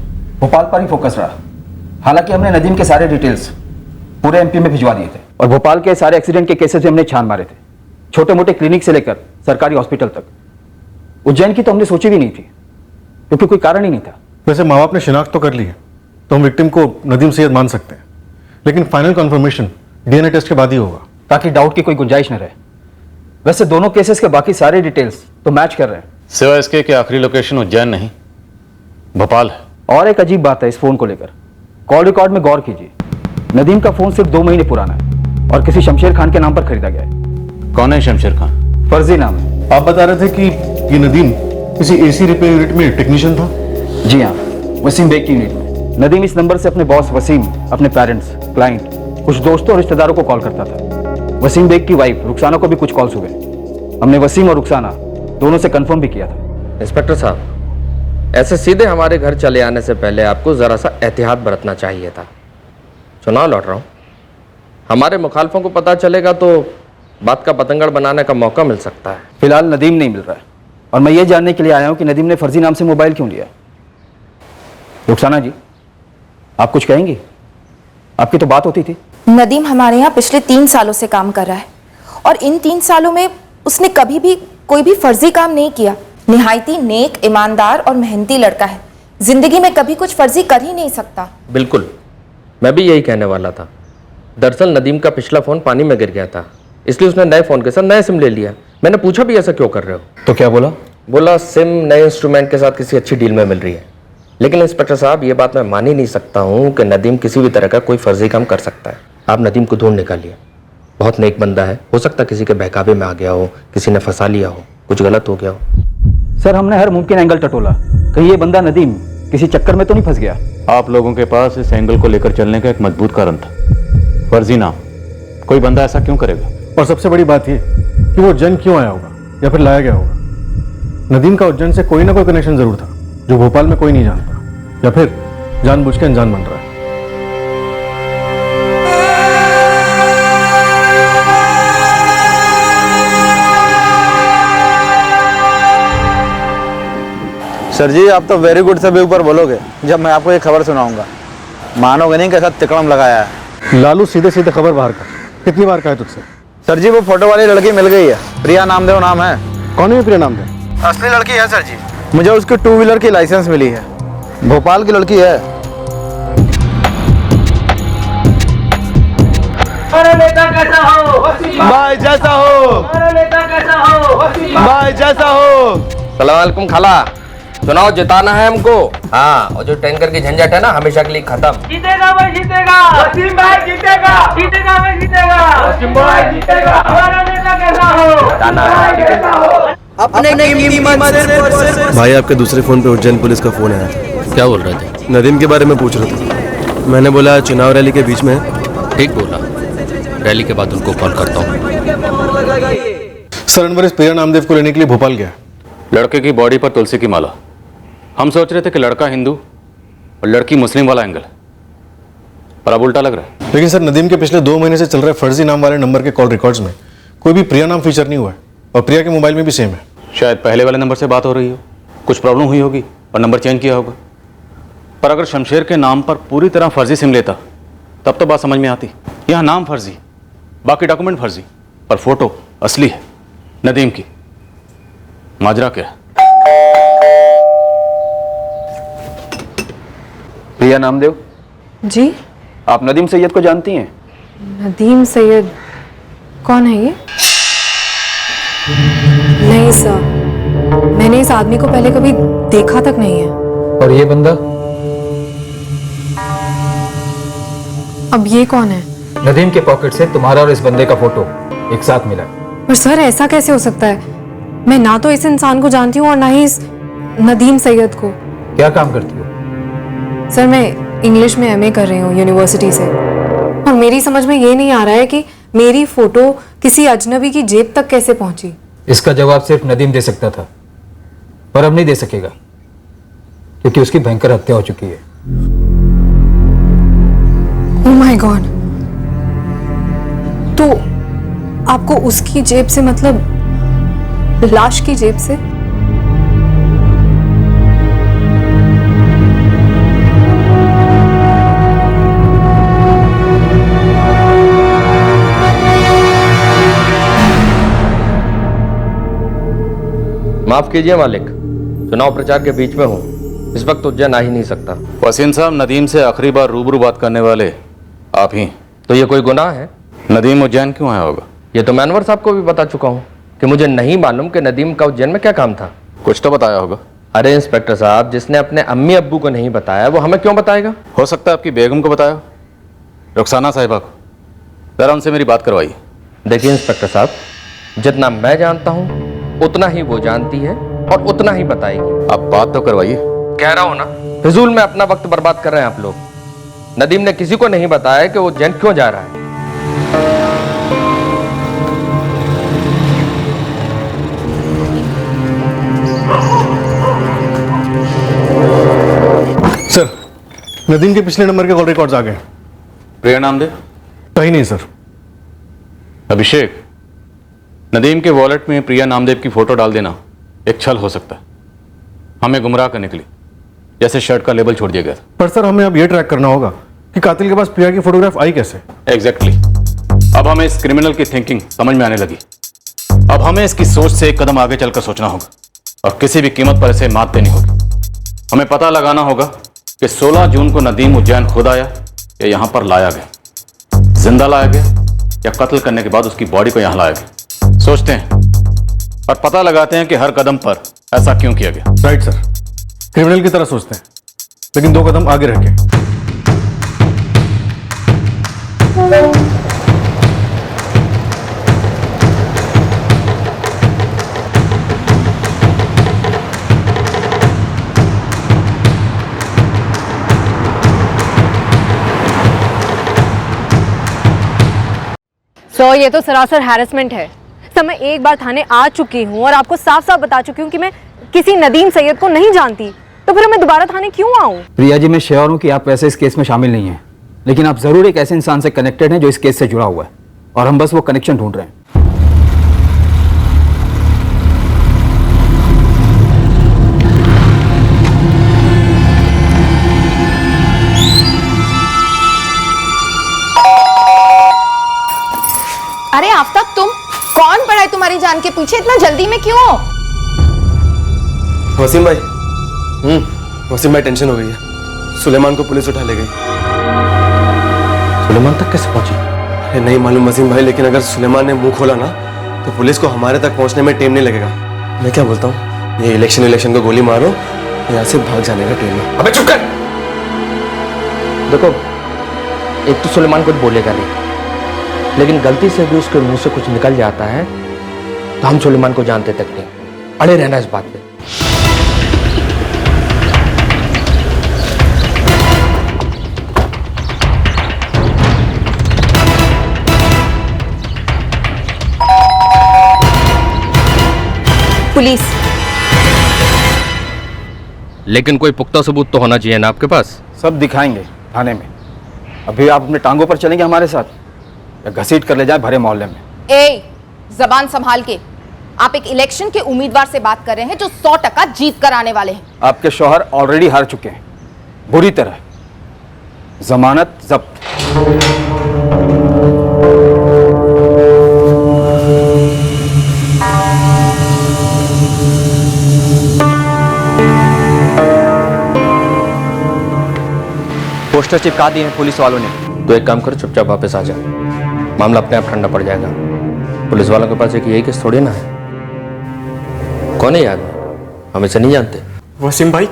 भोपाल पर ही फोकस रहा। हालांकि हमने नदीम के सारे डिटेल्स पूरे एमपी में भिजवा दिए थे और भोपाल के सारे एक्सीडेंट के केसेस भी हमने छान मारे थे, छोटे मोटे क्लिनिक से लेकर सरकारी हॉस्पिटल तक। उज्जैन की तो हमने सोची भी नहीं थी, क्योंकि कोई कारण ही नहीं था। वैसे माँ बाप ने शिनाख्त तो कर ली है, तो हम विक्टिम को नदीम सैयद मान सकते हैं, लेकिन फाइनल कंफर्मेशन डीएनए टेस्ट के बाद ही होगा, ताकि डाउट की कोई गुंजाइश न रहे। वैसे दोनों केसेस के बाकी सारे डिटेल्स तो मैच कर रहे हैं, सिवाय इसके कि आखिरी लोकेशन उज्जैन नहीं भोपाल है। और एक अजीब बात है इस फोन को लेकर। कॉल रिकॉर्ड में गौर कीजिए, नदीम का फोन सिर्फ 2 महीने पुराना है और किसी शमशेर खान के नाम पर खरीदा गया है। कौन है शमशेर खान? फर्जी नाम है। आप बता रहे थे कि ये नदीम किसी एसी रिपेयर यूनिट में टेक्नीशियन था। जी हाँ, वसीम बेग की यूनिट में। नदीम इस नंबर से अपने बॉस वसीम, अपने पेरेंट्स, क्लाइंट, कुछ दोस्तों और रिश्तेदारों को कॉल करता था। वसीम बेग की वाइफ रुखसाना को भी कुछ कॉल्स हुए। हमने वसीम और रुखसाना दोनों से कंफर्म भी किया था। इंस्पेक्टर साहब, ऐसे सीधे हमारे घर चले आने से पहले आपको जरा सा एहतियात बरतना चाहिए था। चुनाव लड़ रहा हूँ, हमारे मुखालफों को पता चलेगा तो बात का पतंगड़ बनाने का मौका मिल सकता है। फिलहाल नदीम नहीं मिल रहा है और मैं ये जानने के लिए आया हूँ कि नदीम ने फर्जी नाम से मोबाइल क्यों लिया। रुखसाना जी, आप कुछ कहेंगी? आपकी तो बात होती थी। नदीम हमारे यहाँ पिछले 3 सालों से काम कर रहा है और इन 3 सालों में उसने कभी भी कोई भी फर्जी काम नहीं किया। निहायती नेक, ईमानदार और मेहनती लड़का है। जिंदगी में कभी कुछ फर्जी कर ही नहीं सकता। बिल्कुल, मैं भी यही कहने वाला था। दरअसल नदीम का पिछला फोन पानी में गिर गया था, इसलिए उसने नए फोन के साथ नया सिम ले लिया। मैंने पूछा भी ऐसा क्यों कर रहे हो, तो क्या बोला? बोला सिम नए इंस्ट्रूमेंट के साथ किसी अच्छी डील में मिल रही है। लेकिन इंस्पेक्टर साहब, ये बात मैं मान ही नहीं सकता हूँ कि नदीम किसी भी तरह का कोई फर्जी काम कर सकता है। आप नदीम को ढूंढ निकालिए, बहुत नेक बंदा है। हो सकता है किसी के बहकावे में आ गया हो, किसी ने फंसा लिया हो, कुछ गलत हो गया हो। सर, हमने हर मुमकिन एंगल टटोला, कहीं ये बंदा नदीम किसी चक्कर में तो नहीं फंस गया। आप लोगों के पास इस एंगल को लेकर चलने का एक मजबूत कारण था। फर्जी नाम, कोई बंदा ऐसा क्यों करेगा? और सबसे बड़ी बात यह कि वो उज्जैन क्यों आया होगा या फिर लाया गया होगा। नदीम का उज्जैन से कोई ना कोई कनेक्शन जरूर था, जो भोपाल में कोई नहीं जानता, या फिर जानबूझ के अनजान बन रहा है। सर जी, आप तो वेरी गुड से भी ऊपर बोलोगे जब मैं आपको ये खबर सुनाऊंगा। मानोगे नहीं कैसा तिकड़म लगाया है। लालू, सीधे सीधे खबर बाहर कर। कितनी बार कहा है तुझसे? सर जी, वो फोटो वाली लड़की मिल गई है, प्रिया नामदेव नाम है। कौन है प्रिया नामदेव? असली लड़की है सर जी, मुझे उसकी 2 व्हीलर की लाइसेंस मिली है। भोपाल की लड़की है। नेता कैसा हो? भाई जैसा हो। नेता कैसा हो? भाई जैसा हो। सलाम वालेकुम खाला, चुनाव जिताना है हमको। हाँ, और जो टैंकर की झंझट है ना, हमेशा के लिए खत्म। जीतेगा भाई, जीतेगा वसीम भाई, जीतेगा भाई, जीतेगा वसीम भाई, जीतेगा। हमारा नेता कैसा हो? जिताना है। भाई आपके दूसरे फोन पे उज्जैन पुलिस का फोन आया था। क्या बोल रहे थे? नदीम के बारे में पूछ रहे थे। मैंने बोला चुनाव रैली के बीच में। ठीक बोला, रैली के बाद उनको कॉल करता हूँ। सर अनवर इस प्रिया नामदेव को लेने के लिए भोपाल गया। लड़के की बॉडी पर तुलसी की माला। हम सोच रहे थे कि लड़का हिंदू और लड़की मुस्लिम वाला एंगल, पर अब उल्टा लग रहा है। लेकिन सर नदीम के पिछले 2 महीने से चल रहे फर्जी नाम वाले नंबर के कॉल रिकॉर्ड्स में कोई भी प्रिया नाम फीचर नहीं हुआ है और प्रिया के मोबाइल में भी सेम है। शायद पहले वाले नंबर से बात हो रही हो, कुछ प्रॉब्लम हुई होगी और नंबर चेंज किया होगा। पर अगर शमशेर के नाम पर पूरी तरह फर्जी सिम लेता तब तो बात समझ में आती। यहाँ नाम फर्जी, बाकी डॉक्यूमेंट फर्जी, पर फोटो असली है नदीम की। माजरा क्या है? प्रिया नामदेव जी। आप नदीम सैयद को जानती हैं? नदीम सैयद कौन है ये? नहीं सर, मैंने इस आदमी को पहले कभी देखा तक नहीं है। और ये बंदा? अब ये कौन है? नदीम के पॉकेट से तुम्हारा और इस बंदे का फोटो एक साथ मिला। पर सर ऐसा कैसे हो सकता है? मैं ना तो इस इंसान को जानती हूँ और ना ही इस नदीम सैयद को। क्या काम करती हो? सर मैं इंग्लिश में एमए कर रही हूँ यूनिवर्सिटी से, और मेरी समझ में ये नहीं आ रहा है कि मेरी फोटो किसी अजनबी की जेब तक कैसे पहुंची। इसका जवाब सिर्फ नदीम दे सकता था, पर अब नहीं दे सकेगा क्योंकि उसकी भयंकर हत्या हो चुकी है। Oh my God! तो आपको उसकी जेब से मतलब लाश की जेब से? माफ कीजिए मालिक, चुनाव प्रचार के बीच में हूँ, इस वक्त उज्जैन आ ही नहीं सकता। वसीम साहब, नदीम से आखिरी बार रूबरू बात करने वाले आप ही। तो ये कोई गुनाह है? नदीम उज्जैन क्यों आया होगा? ये तो मैं अनवर साहब को भी बता चुका हूँ कि मुझे नहीं मालूम कि नदीम का उज्जैन में क्या काम था। कुछ तो बताया होगा। अरे इंस्पेक्टर साहब, जिसने अपने अम्मी अब्बू को नहीं बताया वो हमें क्यों बताएगा? हो सकता है आपकी बेगम को बताया, रुखसाना साहिबा को। जरा उनसे मेरी बात करवाइए। देखिए इंस्पेक्टर साहब, जितना मैं जानता हूँ उतना ही वो जानती है और उतना ही बताएगी। आप बात तो करवाइए। कह रहा हूँ ना, फिजूल में अपना वक्त बर्बाद कर रहे हैं आप लोग। नदीम ने किसी को नहीं बताया कि वो उज्जैन क्यों जा रहा है। सर नदीम के पिछले नंबर के कॉल रिकॉर्ड्स आ गए। प्रिया नामदेव? कहीं नहीं सर। अभिषेक, नदीम के वॉलेट में प्रिया नामदेव की फोटो डाल देना एक छल हो सकता है, हमें गुमराह करने के लिए, जैसे शर्ट का लेबल छोड़ दिया गया था। पर सर हमें अब ये ट्रैक करना होगा कि कातिल के पास प्रिया की फोटोग्राफ आई कैसे। एग्जैक्टली। अब हमें इस क्रिमिनल की थिंकिंग समझ में आने लगी। अब हमें इसकी सोच से एक कदम आगे चलकर सोचना होगा और किसी भी कीमत पर इसे मात देनी होगी। हमें पता लगाना होगा कि 16 जून को नदीम उज्जैन खुद आया या यहां पर लाया गया, जिंदा लाया गया या कत्ल करने के बाद उसकी बॉडी को यहां लाया गया। सोचते हैं और पता लगाते हैं कि हर कदम पर ऐसा क्यों किया गया। राइट सर, क्रिमिनल की तरह सोचते हैं, लेकिन 2 कदम आगे रखें। सो ये तो सरासर हैरेसमेंट है। सर मैं एक बार थाने आ चुकी हूँ और आपको साफ साफ बता चुकी हूँ कि मैं किसी नदीम सैयद को नहीं जानती, तो फिर मैं दोबारा थाने क्यों आऊँ? प्रिया जी, मैं श्योर हूँ कि आप वैसे इस केस में शामिल नहीं हैं, लेकिन आप जरूर एक ऐसे इंसान से कनेक्टेड हैं जो इस केस से जुड़ा हुआ है, और हम बस वो कनेक्शन ढूंढ रहे हैं। अरे आफ्ताब, तुम कौन पड़ा है तुम्हारी जान के पीछे? इतना जल्दी में क्यों? वसीम भाई, वसीम भाई टेंशन हो गई है। सुलेमान को पुलिस उठा ले गई। सुलेमान तक कैसे पहुंची? अरे नहीं मालूम वसीम भाई, लेकिन अगर सुलेमान ने मुंह खोला ना तो पुलिस को हमारे तक पहुंचने में टाइम नहीं लगेगा। मैं क्या बोलता हूँ, ये इलेक्शन को गोली मारो, यहाँ से भाग जाने का टाइम है। अबे चुप कर। देखो, एक तो सुलेमान कुछ बोलेगा नहीं, लेकिन गलती से भी उसके मुंह से कुछ निकल जाता है तो हम सुलेमान को जानते तक नहीं। अड़े रहना इस बात पे। पुलिस। लेकिन कोई पुख्ता सबूत तो होना चाहिए ना आपके पास। सब दिखाएंगे थाने में। अभी आप अपने टांगों पर चलेंगे हमारे साथ, या घसीट कर ले जाए भरे मोहल्ले में। ए, जबान संभाल के। आप एक इलेक्शन के उम्मीदवार से बात कर रहे हैं जो 100% जीत कर आने वाले हैं। आपके शौहर ऑलरेडी हार चुके हैं, बुरी तरह। जमानत जब्त। पोस्टर चिपका दिए हैं पुलिस वालों ने। तो एक काम कर, चुपचाप वापस आ जा, मामला अपने आप ठंडा पड़ जाएगा। पुलिस वालों के पास एक यही केस थोड़ी ना है। कौन है ये आदमी? हम इसे नहीं जानते। वसीम भाई,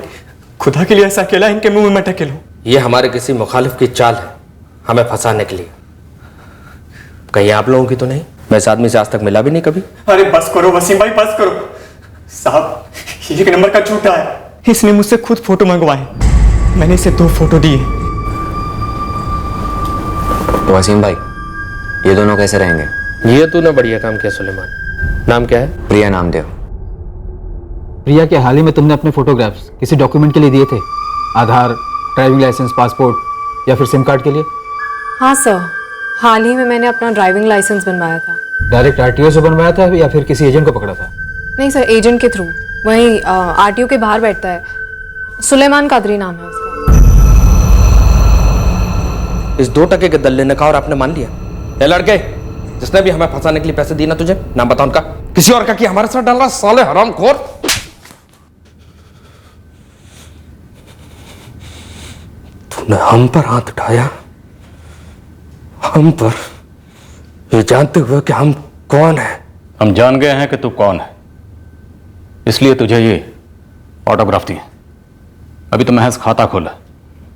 खुदा के लिए ऐसा अकेला इनके मुंह में मटके लो। ये हमारे किसी मुखालिफ की चाल है, हमें फंसाने के लिए। कहीं आप लोगों की तो नहीं? मैं इस आदमी से आज तक मिला भी नहीं कभी। अरे बस करो वसीम भाई, बस करो। साहब, एक नंबर का झूठा है। इसने मुझसे खुद फोटो मंगवाए, मैंने इसे 2 फोटो दिए। वसीम भाई, ये दोनों कैसे रहेंगे? ये तूने बढ़िया काम किया सुलेमान। नाम क्या है? प्रिया नामदेव। प्रिया के हाल ही में तुमने अपने फोटोग्राफ्स किसी डॉक्यूमेंट के लिए दिए थे? आधार, ड्राइविंग लाइसेंस, पासपोर्ट या फिर सिम कार्ड के लिए? हाँ सर, हाल ही में मैंने अपना ड्राइविंग लाइसेंस बनवाया था। डायरेक्ट आरटीओ से बनवाया था या फिर किसी एजेंट को पकड़ा था? नहीं सर, एजेंट के थ्रू। वहीं आरटीओ के बाहर बैठता है, सुलेमान कादरी नाम है उसका। इस 2 टके के दल्ले ने कहा और आपने मान लिया? ये लड़के जिसने भी हमें फंसाने के लिए पैसे दिए ना, तुझे नाम बता उनका। किसी और का कि हमारे साथ डाल रहा, साले हरामखोर। तूने हम पर हाथ उठाया, हम पर, ये जानते हुए कि हम कौन है। हम जान गए हैं कि तू कौन है, इसलिए तुझे ये ऑटोग्राफ दिए। अभी तो महज खाता खोला,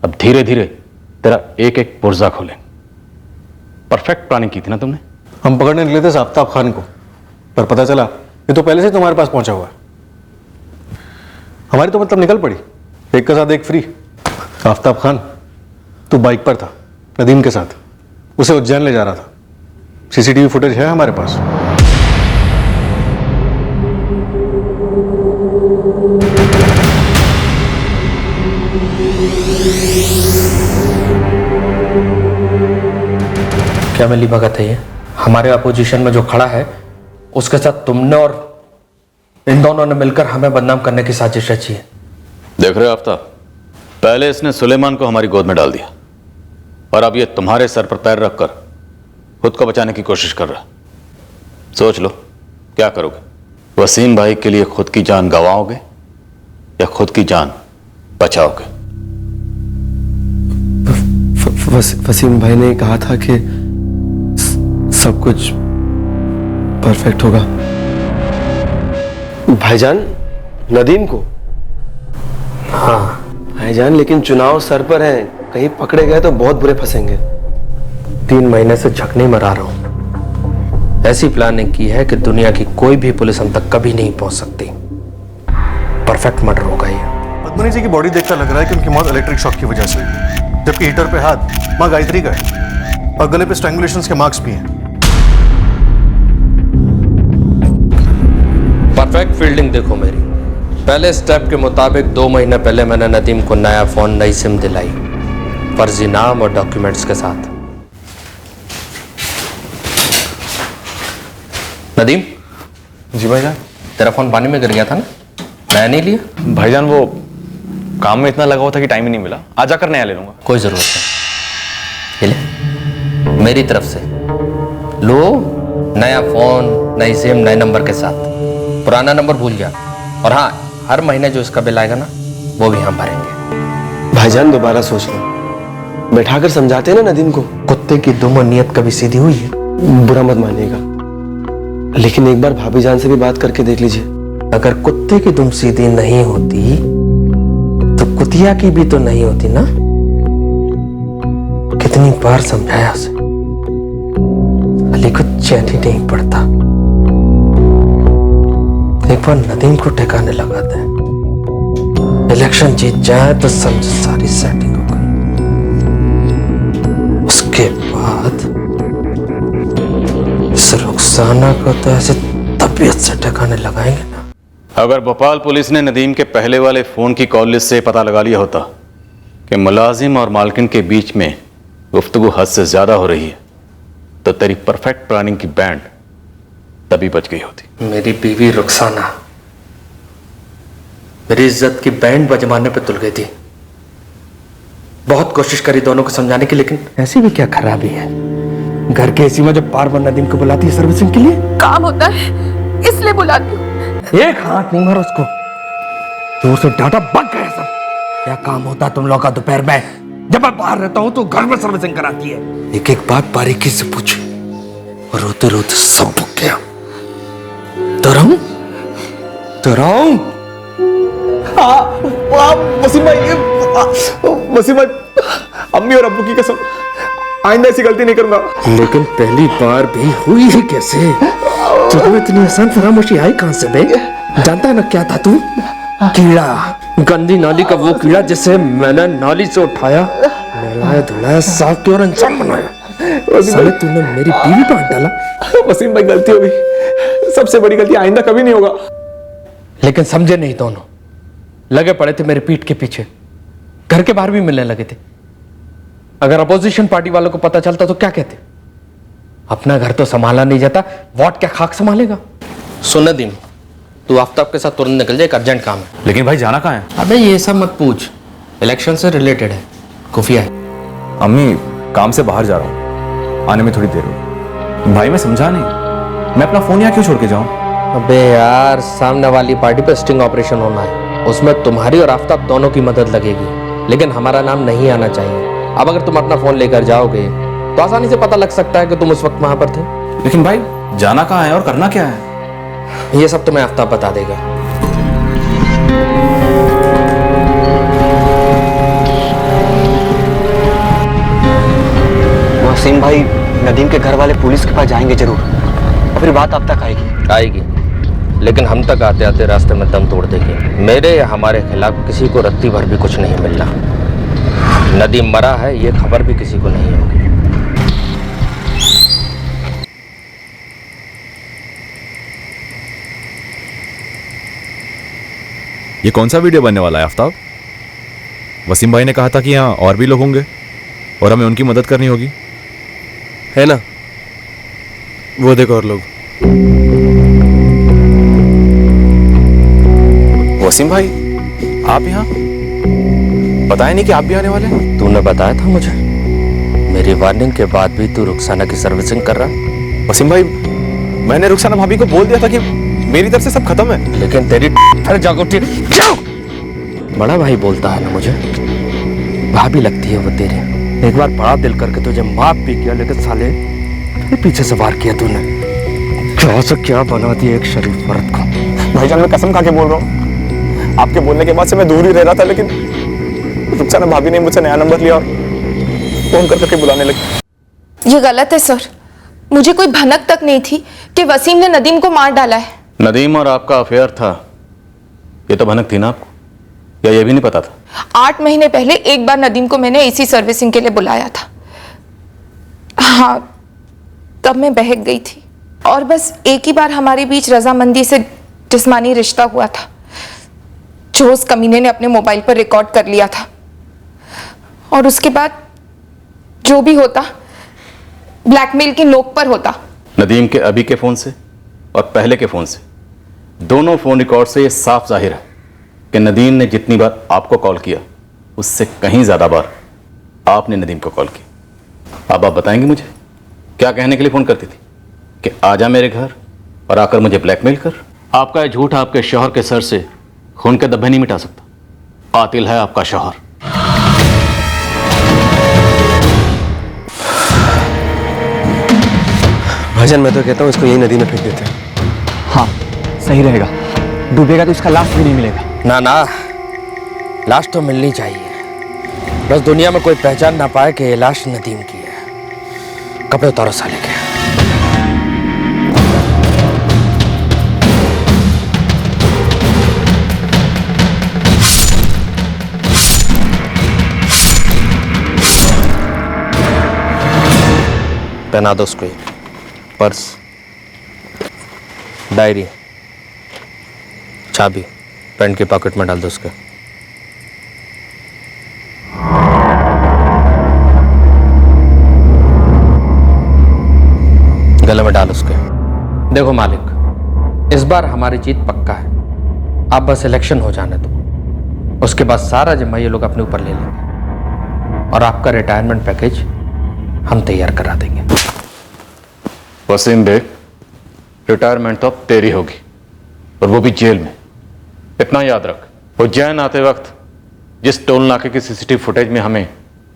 अब धीरे धीरे तेरा एक एक पुर्जा खोलेंगे। परफेक्ट प्लानिंग की थी ना तुमने। हम पकड़ने निकले थे आफ्ताब खान को, पर पता चला ये तो पहले से तुम्हारे पास पहुंचा हुआ है। हमारी तो मतलब निकल पड़ी, एक के साथ एक फ्री। आफ्ताब खान, तू बाइक पर था नदीम के साथ, उसे उज्जैन ले जा रहा था। सीसीटीवी फुटेज है हमारे पास। क्या मिली भगत है ये? हमारे अपोजिशन में जो खड़ा है उसके साथ तुमने और इन दोनों ने मिलकर हमें बदनाम करने की साजिश रची है। देख रहे हो आफ्ताब, पहले इसने सुलेमान को हमारी गोद में डाल दिया और अब ये तुम्हारे सर पर पैर रखकर खुद को बचाने की कोशिश कर रहा है। सोच लो क्या करोगे? वसीम भाई के लिए खुद की जान गंवाओगे या खुद की जान बचाओगे? वसीम भाई ने कहा था कि सब कुछ परफेक्ट होगा। भाईजान, नदीम को? हाँ भाईजान, लेकिन चुनाव सर पर है, कहीं पकड़े गए तो बहुत बुरे फंसेंगे। 3 महीने से झकने मरा रहा हूं। ऐसी प्लानिंग की है कि दुनिया की कोई भी पुलिस हम तक कभी नहीं पहुंच सकती। परफेक्ट मर्डर होगा ये। पद्मनी जी की बॉडी देखकर लग रहा है कि उनकी मौत इलेक्ट्रिक शॉक की वजह से हुई, जबकि हीटर पे हाथ मां गायत्री का है और गले पे स्ट्रैंगुलेशंस के मार्क्स भी हैं। परफेक्ट फील्डिंग देखो मेरी। पहले स्टेप के मुताबिक 2 महीने पहले मैंने नदीम को नया फोन, नई सिम दिलाई, फर्जी नाम और डॉक्यूमेंट्स के साथ। नदीम। जी भाईजान। तेरा फोन पानी में गिर गया था ना, नया नहीं लिया? भाईजान वो काम में इतना लगा हुआ था कि टाइम ही नहीं मिला, आज जाकर नया ले लूंगा। कोई जरूरत नहीं, ये ले मेरी तरफ से लो, नया फोन, नई सिम, नए नंबर के साथ। पुराना नंबर भूल जा, और हाँ, हर महीने जो इसका बिल आएगा ना वो भी हम भरेंगे। भाईजान दोबारा सोच लो, बैठाकर समझाते हैं ना नदीम को। कुत्ते की दुम नीयत कभी सीधी हुई है? बुरा मत मानिएगा, लेकिन एक बार भाभी जान से भी बात करके देख लीजिए। अगर कुत्ते की दुम सीधी नहीं होती तो कुतिया की भी तो नहीं होती ना। कितनी बार समझाया उसे, अली को चैन ही नहीं पड़ता। एक बार नदीम को ठिकाने लगाते हैं, इलेक्शन जीत जाए तो समझ सारी सेटिंग हो गई। उसके बाद इस रुखसाना को तो ऐसे तबीयत से ठिकाने लगाएंगे ना। अगर भोपाल पुलिस ने नदीम के पहले वाले फोन की कॉल लिस्ट से पता लगा लिया होता कि मुलाजिम और मालकिन के बीच में गुफ्तगू हद से ज्यादा हो रही है, तो तेरी परफेक्ट प्लानिंग की बैंड तभी बच गई होती। मेरी बीवी रुखसाना मेरी इज्जत की बैंड बजवाने पे तुल गई थी। बहुत कोशिश करी दोनों को समझाने की, लेकिन ऐसी भी क्या खराबी है। घर के एसी में जब बार बार नदीम को बुलाती है सर्विसिंग के लिए, काम होता है इसलिए बुलाती हूँ। एक हाथ नहीं मारो उसको, जोर से डांटा, बक गए सब। क्या काम होता तुम लोग का दोपहर में? जब मैं बाहर रहता हूँ तो घर में सर्विसिंग कराती है। एक एक बात बारीकी से पूछी और रोते रोते सब भुग गया। वसीम भाई, वसीम भाई, अम्मी और अब्बू की कसम, आइंदा ऐसी गलती नहीं करूंगा। लेकिन पहली बार भी हुई ही कैसे? तुझमें इतनी आसान फरामोशी आई कहां से बे? जानता है ना क्या था तू? कीड़ा, गंदी नाली का वो कीड़ा जिसे मैंने नाली से उठाया, नहलाया धुलाया, साफ किया और इंसान बनाया। साले तूने मेरी बीवी पे हाथ डाला। वसीम भाई, गलती हो गई, सबसे बड़ी गलती, आइंदा कभी नहीं होगा। लेकिन समझे नहीं दोनों, लगे पड़े थे मेरे पीठ के पीछे, घर के बाहर भी मिलने लगे थे। अगर अपोजिशन पार्टी वालों को पता चलता तो क्या कहते? अपना घर तो संभाला नहीं जाता, वोट क्या खाक संभालेगा? सुन नदीम, तू आफ्ताब के साथ तुरंत निकल जाए, एक अर्जेंट काम है। लेकिन भाई जाना कहाँ है? अबे ये सब मत पूछ, इलेक्शन से रिलेटेड है, खुफिया है। अम्मी, काम से बाहर जा रहा हूँ, आने में थोड़ी देर होगी। भाई मैं समझा नहीं, मैं अपना फोन यहाँ क्यों छोड़ के जाऊँ? अबे यार, सामने वाली पार्टी पे स्टिंग ऑपरेशन होना है, उसमें तुम्हारी और आफ्ताब दोनों की मदद लगेगी, लेकिन हमारा नाम नहीं आना चाहिए। अब अगर तुम अपना फोन लेकर जाओगे तो आसानी से पता लग सकता है कि तुम उस वक्त वहां पर थे। लेकिन भाई जाना कहाँ है और करना क्या है? ये सब तुम्हें आफ्ताब बता देगा। वसीम भाई, नदीम के घर वाले पुलिस के पास जाएंगे जरूर, और फिर बात आप तक आएगी, लेकिन हम तक आते आते रास्ते में दम तोड़ देंगे। मेरे या हमारे खिलाफ किसी को रत्ती भर भी कुछ नहीं मिलना। नदीम मरा है ये खबर भी किसी को नहीं होगी। ये कौन सा वीडियो बनने वाला है आफ्ताब? वसीम भाई ने कहा था कि यहाँ और भी लोग होंगे और हमें उनकी मदद करनी होगी, है ना? वो देखो और लोग। वसीम भाई, आप यहाँ? बताया नहीं कि आप भी आने वाले हैं? तूने बताया था मुझे, मेरी वार्निंग के बाद भी तू रुखसाना की सर्विसिंग कर रहा? वसीम भाई, मैंने रुखसाना भाभी को बोल दिया था कि मेरी तरफ से सब खत्म है। लेकिन तेरी फिर जागोटी क्यों? बड़ा भाई बोलता है ना मुझे, भाभी लगती है वो तेरी। एक बार बड़ा दिल करके तुझे माफ भी किया, लेकिन साले फिर पीछे से वार किया तूने। क्या से क्या बना दिया एक शरीफ मर्द को। भाईजान, मैं कसम खा के बोल रहा हूँ, आपके बोलने के बाद से मैं दूर ही रह रहा था, लेकिन रुखसाना भाभी ने मुझसे नया नंबर लिया और फोन करके बुलाने लगी। ये गलत है सर, मुझे कोई भनक तक नहीं थी कि वसीम ने नदीम को मार डाला है। नदीम और आपका अफेयर था, ये तो भनक थी ना आपको, या ये भी नहीं पता था? 8 महीने पहले एक बार नदीम को मैंने एसी सर्विसिंग के लिए बुलाया था। हाँ, तब मैं बहक गई थी, और बस एक ही बार हमारे बीच रजामंदी से जिस्मानी रिश्ता हुआ था, जो उस कमीने ने अपने मोबाइल पर रिकॉर्ड कर लिया था। और उसके बाद जो भी होता ब्लैकमेल की नोक पर होता। नदीम के अभी के फोन से और पहले के फोन से, दोनों फोन रिकॉर्ड से ये साफ जाहिर है कि नदीम ने जितनी बार आपको कॉल किया उससे कहीं ज्यादा बार आपने नदीम को कॉल किया। अब आप बताएंगे मुझे क्या कहने के लिए फोन करती थी? कि आजा मेरे घर और आकर मुझे ब्लैकमेल कर? आपका ये झूठ आपके शौहर के सर से खून के धब्बे नहीं मिटा सकता। कातिल है आपका शौहर। भाईजान, मैं तो कहता हूँ इसको यही नदी में फेंक देते हैं। हाँ, सही रहेगा, डूबेगा तो इसका लाश भी नहीं मिलेगा। ना ना, लाश तो मिलनी चाहिए, बस दुनिया में कोई पहचान ना पाए कि ये लाश नदीम की है। कपड़े उतारो साले के। पहना दो उसको ये पर्स, डायरी, चाबी पैंट के पॉकेट में डाल दो उसके। गले में डाल उसके। देखो मालिक, इस बार हमारी जीत पक्का है, आप बस इलेक्शन हो जाने दो, उसके बाद सारा जिम्मा ये लोग अपने ऊपर ले लेंगे और आपका रिटायरमेंट पैकेज हम तैयार करा देंगे। वसीम बेग, रिटायरमेंट तो अब तेरी होगी, और वो भी जेल में। इतना याद रख, उज्जैन आते वक्त जिस टोल नाके की सीसीटीवी फुटेज में हमें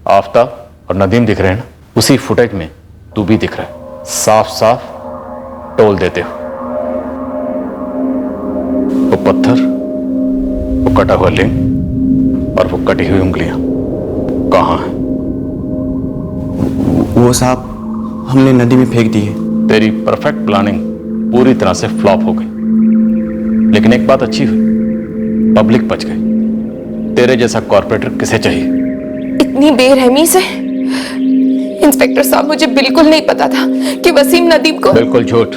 आफ्ताब और नदीम दिख रहे हैं ना, उसी फुटेज में तू भी दिख रहा है। साफ साफ टोल देते हो। वो पत्थर, वो कटा हुआ लिंग और वो कटी हुई उंगलियां कहां है? वो साहब हमने नदी में फेंक दी है। तेरी परफेक्ट प्लानिंग पूरी तरह से फ्लॉप हो गई, लेकिन एक बात अच्छी हुई, पब्लिक बच गई। तेरे जैसा कॉर्पोरेटर किसे चाहिए? इतनी बेरहमी से? इंस्पेक्टर साहब, मुझे बिल्कुल नहीं पता था कि वसीम नदीम को। बिल्कुल झूठ।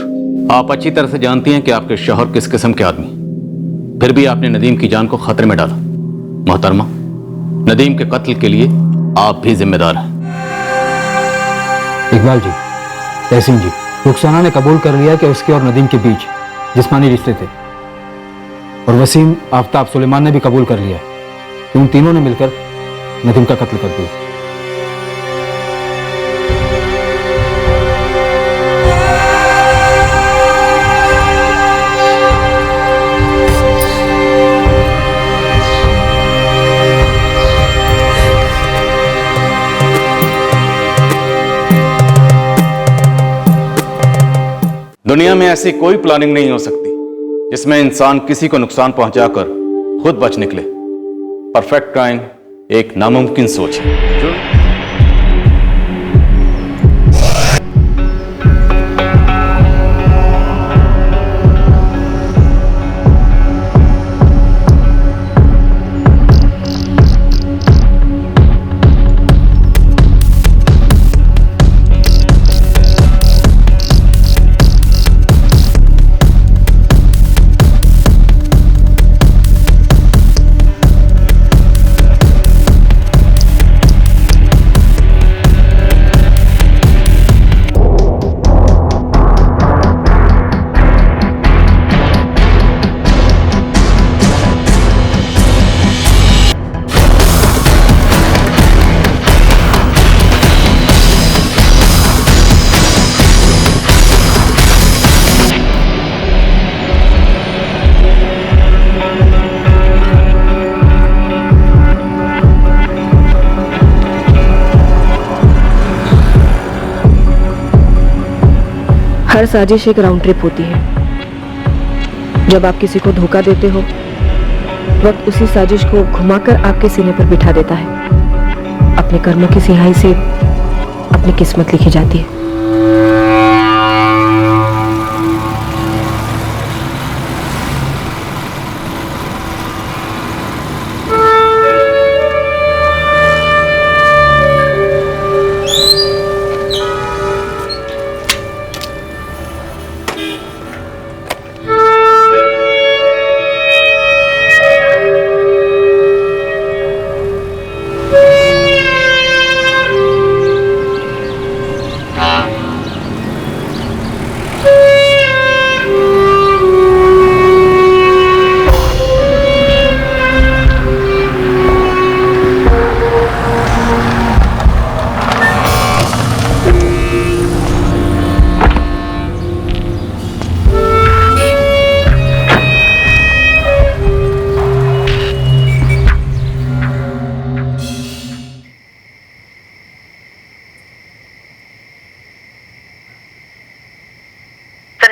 आप अच्छी तरह से जानती हैं कि आपके शौहर किस किस्म के आदमी, फिर भी आपने नदीम की जान को खतरे में डाला। मोहतरमा, नदीम के कत्ल के लिए आप भी जिम्मेदार हैं। इकबाल जी, तहसीन जी, रुखसाना ने कबूल कर लिया कि उसके और नदीम के बीच जिस्मानी रिश्ते थे, और वसीम, आफ्ताब, सुलेमान ने भी कबूल कर लिया कि उन तीनों ने मिलकर नदीम का कत्ल कर दिया। दुनिया में ऐसी कोई प्लानिंग नहीं हो सकती जिसमें इंसान किसी को नुकसान पहुंचाकर खुद बच निकले। परफेक्ट क्राइम एक नामुमकिन सोच है। हर साजिश एक राउंड ट्रिप होती है। जब आप किसी को धोखा देते हो, वक्त उसी साजिश को घुमाकर आपके सीने पर बिठा देता है। अपने कर्मों की सिहाई से अपनी किस्मत लिखी जाती है।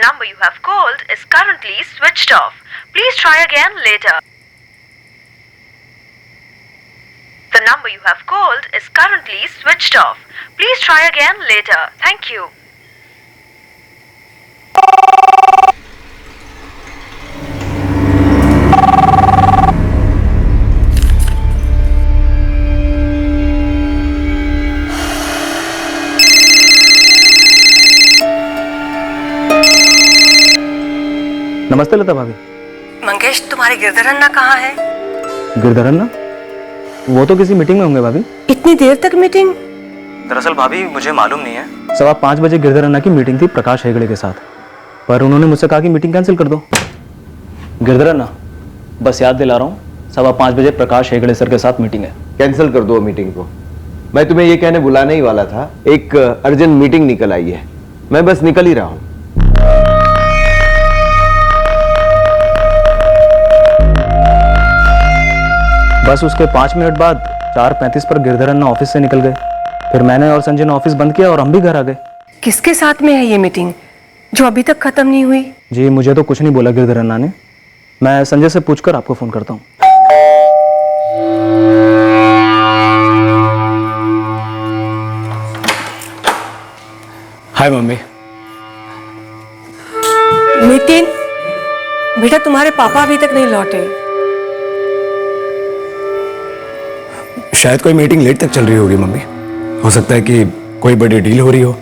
number you have called is currently switched off. Please try again later. The number you have called is currently switched off. Please try again later. Thank you. नमस्ते लता भाभी। मंगेश, तुम्हारे गिरधरन्ना कहाँ है? गिरधरन्ना? वो तो किसी मीटिंग में होंगे भाभी। इतनी देर तक मीटिंग? दरअसल भाभी मुझे मालूम नहीं है। 5:15 बजे गिरधरन्ना की मीटिंग थी प्रकाश हेगड़े के साथ, पर उन्होंने मुझसे कहा कि मीटिंग कैंसिल कर दो। गिरधरन्ना, बस याद दिला रहा हूँ, 5:15 बजे प्रकाश हेगड़े सर के साथ मीटिंग है। कैंसिल कर दो मीटिंग को। मैं तुम्हें ये कहने बुलाने ही वाला था, एक अर्जेंट मीटिंग निकल आई है, मैं बस निकल ही रहा हूं। बस उसके 5 मिनट बाद 4:35 पर गिरधरन्ना ऑफिस से निकल गए। फिर मैंने और संजय ने ऑफिस बंद किया और हम भी घर आ गए। किसके साथ में है ये मीटिंग जो अभी तक खत्म नहीं हुई? जी मुझे तो कुछ नहीं बोला गिरधरन्ना ने, मैं संजय से पूछकर आपको फोन करता हूँ। हाय मम्मी। नितिन, बेटा तुम्हारे पापा अभी तक नहीं लौटे। शायद कोई मीटिंग लेट तक चल रही होगी मम्मी, हो सकता है कि कोई बड़ी डील हो रही हो।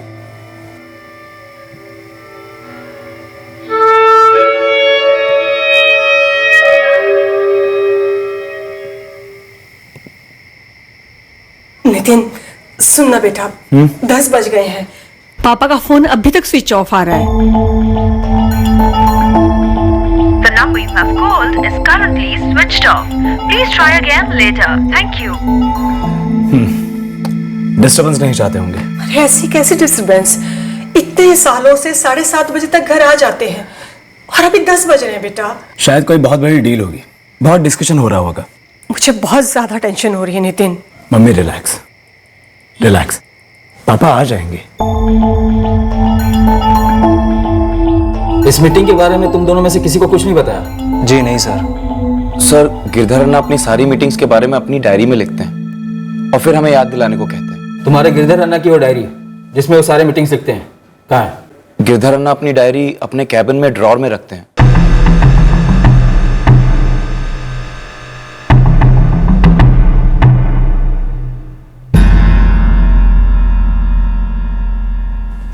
नितिन सुन ना बेटा, 10 बज गए हैं, पापा का फोन अभी तक स्विच ऑफ आ रहा है। The number you have called is currently switched off. Please try again later. Thank you. Disturbance नहीं चाहते होंगे। अरे ऐसी कैसी डिस्टर्बेंस? इतने सालों से 7:30 बजे तक घर आ जाते हैं और अभी 10 बज रहे हैं बेटा। शायद कोई बहुत बड़ी डील होगी, बहुत डिस्कशन हो रहा होगा। मुझे बहुत ज्यादा टेंशन हो रही है नितिन। मम्मी रिलैक्स रिलैक्स, पापा आ जाएंगे। इस मीटिंग के बारे में तुम दोनों में से किसी को कुछ नहीं बताया? जी नहीं सर। सर गिरधरन्ना अपनी सारी मीटिंग्स के बारे में अपनी डायरी में लिखते हैं और फिर हमें याद दिलाने को कहते हैं। तुम्हारे गिरधरन्ना की वो डायरी जिसमें वो सारे मीटिंग्स लिखते हैं, कहाँ है? गिरधरन्ना अपनी डायरी अपने कैबिन में ड्रॉर में रखते हैं।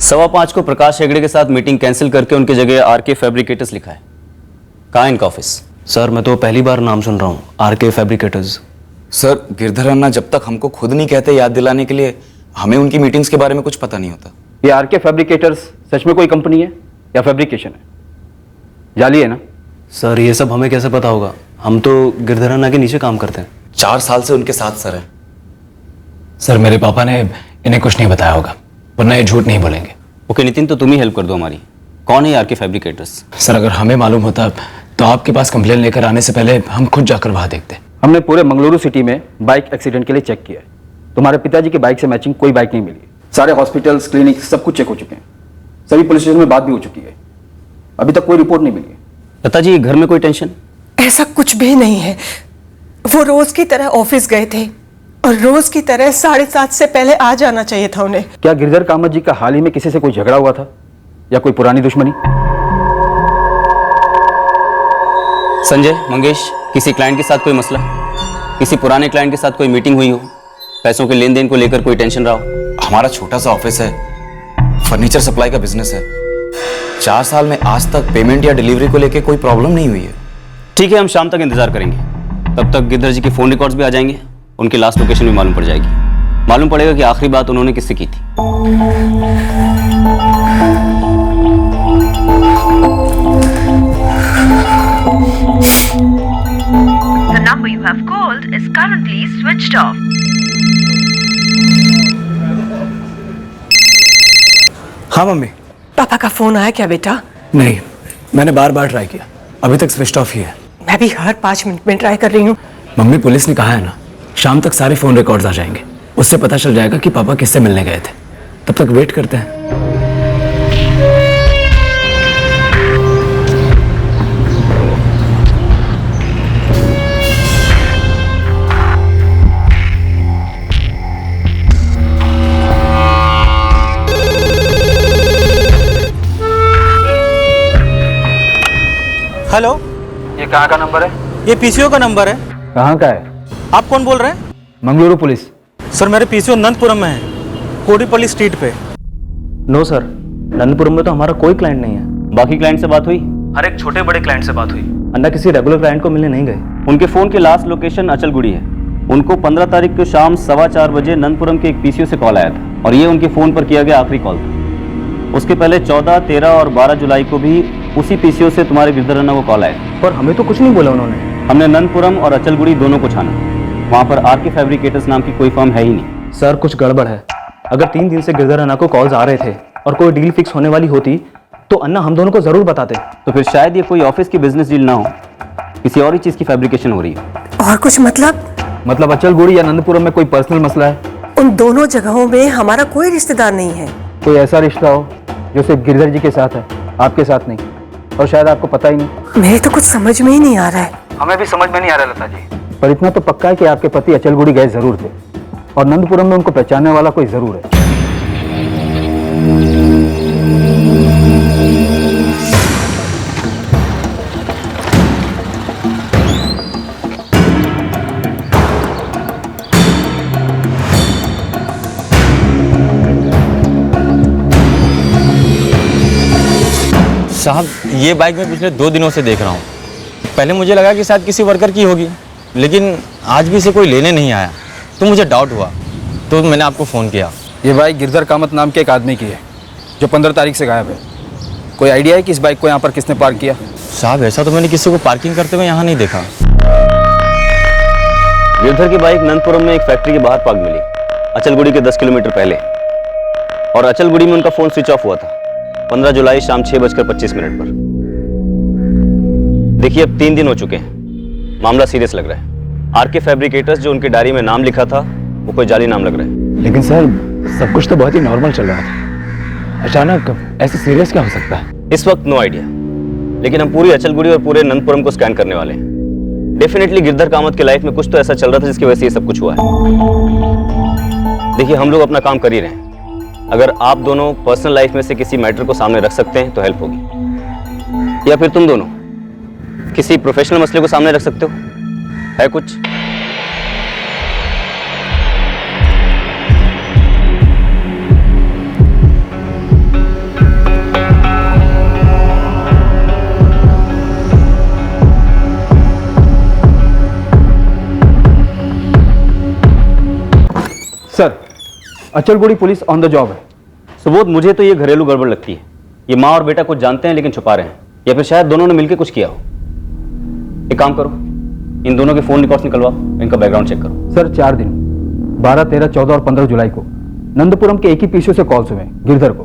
सवा 5 को प्रकाश हेगड़े के साथ मीटिंग कैंसिल करके उनकी जगह आरके फैब्रिकेटर्स लिखा है। कहाँ है इनका ऑफिस? सर मैं तो पहली बार नाम सुन रहा हूँ, आरके फैब्रिकेटर्स। सर गिरधरन्ना जब तक हमको खुद नहीं कहते याद दिलाने के लिए, हमें उनकी मीटिंग्स के बारे में कुछ पता नहीं होता। ये आरके फैब्रिकेटर्स सच में कोई कंपनी है या फैब्रिकेशन है? जाली है ना? सर ये सब हमें कैसे पता होगा, हम तो गिरधरन्ना के नीचे काम करते हैं। 4 साल से उनके साथ सर हैं। सर मेरे पापा ने इन्हें कुछ नहीं बताया होगा, वरना ये झूठ नहीं बोलेंगे। ओके नितिन, तो तुम ही हेल्प कर दो हमारी। कौन है आरके फैब्रिकेटर्स? सर अगर हमें मालूम होता तो आपके पास कंप्लेन लेकर आने से पहले हम खुद जाकर वहां देखते। हमने पूरे मंगलुरु सिटी में बाइक एक्सीडेंट के लिए चेक किया है। तुम्हारे पिताजी की बाइक से मैचिंग कोई बाइक नहीं मिली। सारे हॉस्पिटल्स, क्लिनिक सब कुछ चेक हो चुके हैं, सभी पुलिस स्टेशन में बात भी हो चुकी है, अभी तक कोई रिपोर्ट नहीं मिली है। लता जी घर में कोई टेंशन? ऐसा कुछ भी नहीं है, वो रोज की तरह ऑफिस गए थे और रोज की तरह 7:30 से पहले आ जाना चाहिए था उन्हें। क्या गिरधर कामत जी का हाल ही में किसी से कोई झगड़ा हुआ था या कोई पुरानी दुश्मनी? संजय, मंगेश, किसी क्लाइंट के साथ कोई मसला, किसी पुराने क्लाइंट के साथ कोई मीटिंग हुई हो, पैसों के लेन देन को लेकर कोई टेंशन रहा हो? हमारा छोटा सा ऑफिस है, फर्नीचर सप्लाई का बिजनेस है। 4 साल में आज तक पेमेंट या डिलीवरी को लेकर कोई प्रॉब्लम नहीं हुई है। ठीक है, हम शाम तक इंतजार करेंगे। तब तक गिरधर जी के फोन रिकॉर्ड्स भी आ जाएंगे, उनकी लास्ट लोकेशन भी मालूम पड़ जाएगी। मालूम पड़ेगा कि आखिरी बात उन्होंने किससे की थी। The number you have called is currently switched off. हाँ मम्मी। पापा का फोन आया क्या बेटा? नहीं, मैंने बार बार ट्राई किया, अभी तक स्विच ऑफ ही है। मैं भी हर 5 मिनट में ट्राई कर रही हूँ। मम्मी पुलिस ने कहा है ना, शाम तक सारे फोन रिकॉर्ड्स आ जाएंगे, उससे पता चल जाएगा कि पापा किससे मिलने गए थे। तब तक वेट करते हैं। हेलो, ये कहाँ का नंबर है? ये पीसीओ का नंबर है। कहाँ का है? आप कौन बोल रहे हैं? मंगलुरु पुलिस। सर मेरे पीसीओ नंदपुरम में है, कोडीपल्ली स्ट्रीट पे। नो सर, नंदपुरम में तो हमारा कोई क्लाइंट नहीं है। बाकी क्लाइंट से बात हुई? हर एक छोटे बड़े क्लाइंट से बात हुई। अन्ना किसी रेगुलर क्लाइंट को मिलने नहीं गए। उनके फोन की लास्ट लोकेशन अचलगुड़ी है। उनको 15 तारीख को शाम 4:15 बजे नंदपुरम के एक पीसीओ से कॉल आया था और ये उनके फोन पर किया गया आखिरी कॉल था। उसके पहले 14, 13 और 12 जुलाई को भी उसी पीसीओ से तुम्हारे गिरधर अन्ना को कॉल आया। पर हमें तो कुछ नहीं बोला उन्होंने। हमने नंदपुरम और अचलगुड़ी दोनों को छाना। वहाँ पर आरके फैब्रिकेटर्स नाम की कोई फर्म है ही नहीं। सर कुछ गड़बड़ है। अगर 3 दिन से गिरधर अन्ना को कॉल्स आ रहे थे और कोई डील फिक्स होने वाली होती तो अन्ना हम दोनों को जरूर बताते। तो फिर शायद ये कोई ऑफिस की बिजनेस डील ना हो, किसी और ही चीज की फैब्रिकेशन हो रही है। और कुछ मतलब अचलगुड़ी या नंदपुरम में कोई पर्सनल मसला है? उन दोनों जगहों में हमारा कोई रिश्तेदार नहीं है। कोई ऐसा रिश्ता हो जो सिर्फ गिरधर जी के साथ है, आपके साथ नहीं, और शायद आपको पता ही नहीं। मेरे तो कुछ समझ में ही नहीं आ रहा है। हमें भी समझ में नहीं आ रहा लता जी। पर इतना तो पक्का है कि आपके पति अचलगुड़ी गए जरूर थे और नंदपुरम में उनको पहचानने वाला कोई जरूर है। साहब ये बाइक मैं पिछले 2 दिनों से देख रहा हूँ। पहले मुझे लगा कि शायद किसी वर्कर की होगी, लेकिन आज भी इसे कोई लेने नहीं आया, तो मुझे डाउट हुआ, तो मैंने आपको फ़ोन किया। ये बाइक गिरधर कामत नाम के एक आदमी की है जो 15 तारीख से गायब है। कोई आइडिया है कि इस बाइक को यहाँ पर किसने पार्क किया? साहब ऐसा तो मैंने किसी को पार्किंग करते हुए यहाँ नहीं देखा। गिरधर की बाइक नंदपुरम में एक फैक्ट्री के बाहर पार्क मिली, अचलगुड़ी के 10 किलोमीटर पहले, और अचलगुड़ी में उनका फोन स्विच ऑफ हुआ था 15 जुलाई शाम 6:25 पर। देखिए अब 3 दिन हो चुके हैं, मामला सीरियस लग रहा है। आरके फैब्रिकेटर्स जो उनकी डायरी में नाम लिखा था वो कोई जाली नाम लग रहा है। लेकिन सर सब कुछ तो बहुत ही नॉर्मल चल रहा था, अचानक ऐसे सीरियस क्या हो सकता है? इस वक्त नो आइडिया, लेकिन हम पूरी अचलगुड़ी और पूरे नंदपुरम को स्कैन करने वाले हैं। डेफिनेटली गिरधर कामत के लाइफ में कुछ तो ऐसा चल रहा था जिसकी वजह से ये सब कुछ हुआ है। देखिए हम लोग अपना काम कर ही रहे हैं, अगर आप दोनों पर्सनल लाइफ में से किसी मैटर को सामने रख सकते हैं तो हेल्प होगी, या फिर तुम दोनों किसी प्रोफेशनल मसले को सामने रख सकते हो, है कुछ? Sir Achalguri police on the job है। सुबोध मुझे तो ये घरेलू गड़बड़ लगती है। ये माँ और बेटा कुछ जानते हैं लेकिन छुपा रहे हैं, या फिर शायद दोनों ने मिलकर कुछ किया हो। एक काम करो, इन दोनों के फोन रिकॉर्ड्स निकलवाओ, इनका बैकग्राउंड चेक करो। सर 4 दिन 12, 13, 14 और 15 जुलाई को नंदपुरम के एक ही पीसीओ से कॉल्स हुए गिरधर को।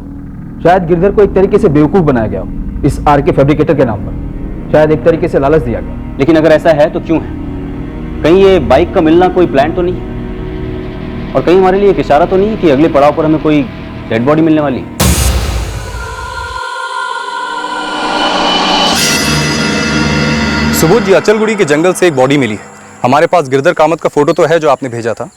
शायद गिरधर को एक तरीके से बेवकूफ बनाया गया हो इस आरके फैब्रिकेटर के नाम पर, शायद एक तरीके से लालच दिया गया। लेकिन अगर ऐसा है तो क्यों है? कहीं ये बाइक का मिलना कोई प्लान तो नहीं है, और कहीं हमारे लिए एक इशारा तो नहीं है कि अगले पड़ाव पर हमें कोई डेड बॉडी मिलने वाली है? सुबोध जी, अचलगुड़ी के जंगल से एक बॉडी मिली है। हमारे पास गिरधर कामत का फोटो तो है जो आपने भेजा था,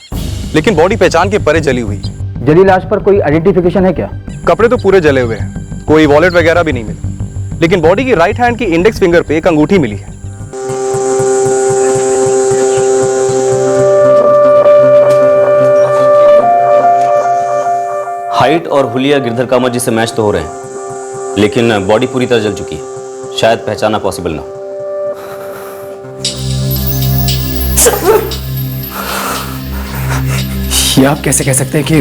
लेकिन बॉडी पहचान के परे जली हुई। जली लाश पर कोई आइडेंटिफिकेशन है क्या? कपड़े तो पूरे जले हुए हैं, कोई वॉलेट वगैरह भी नहीं मिला, लेकिन बॉडी की राइट हैंड की इंडेक्स फिंगर पे एक अंगूठी मिली है। हाइट और हुलिया गिरधर कामत जी से मैच तो हो रहे हैं, लेकिन बॉडी पूरी तरह जल चुकी है, शायद पहचाना पॉसिबल ना हो। ये आप कैसे कह सकते हैं कि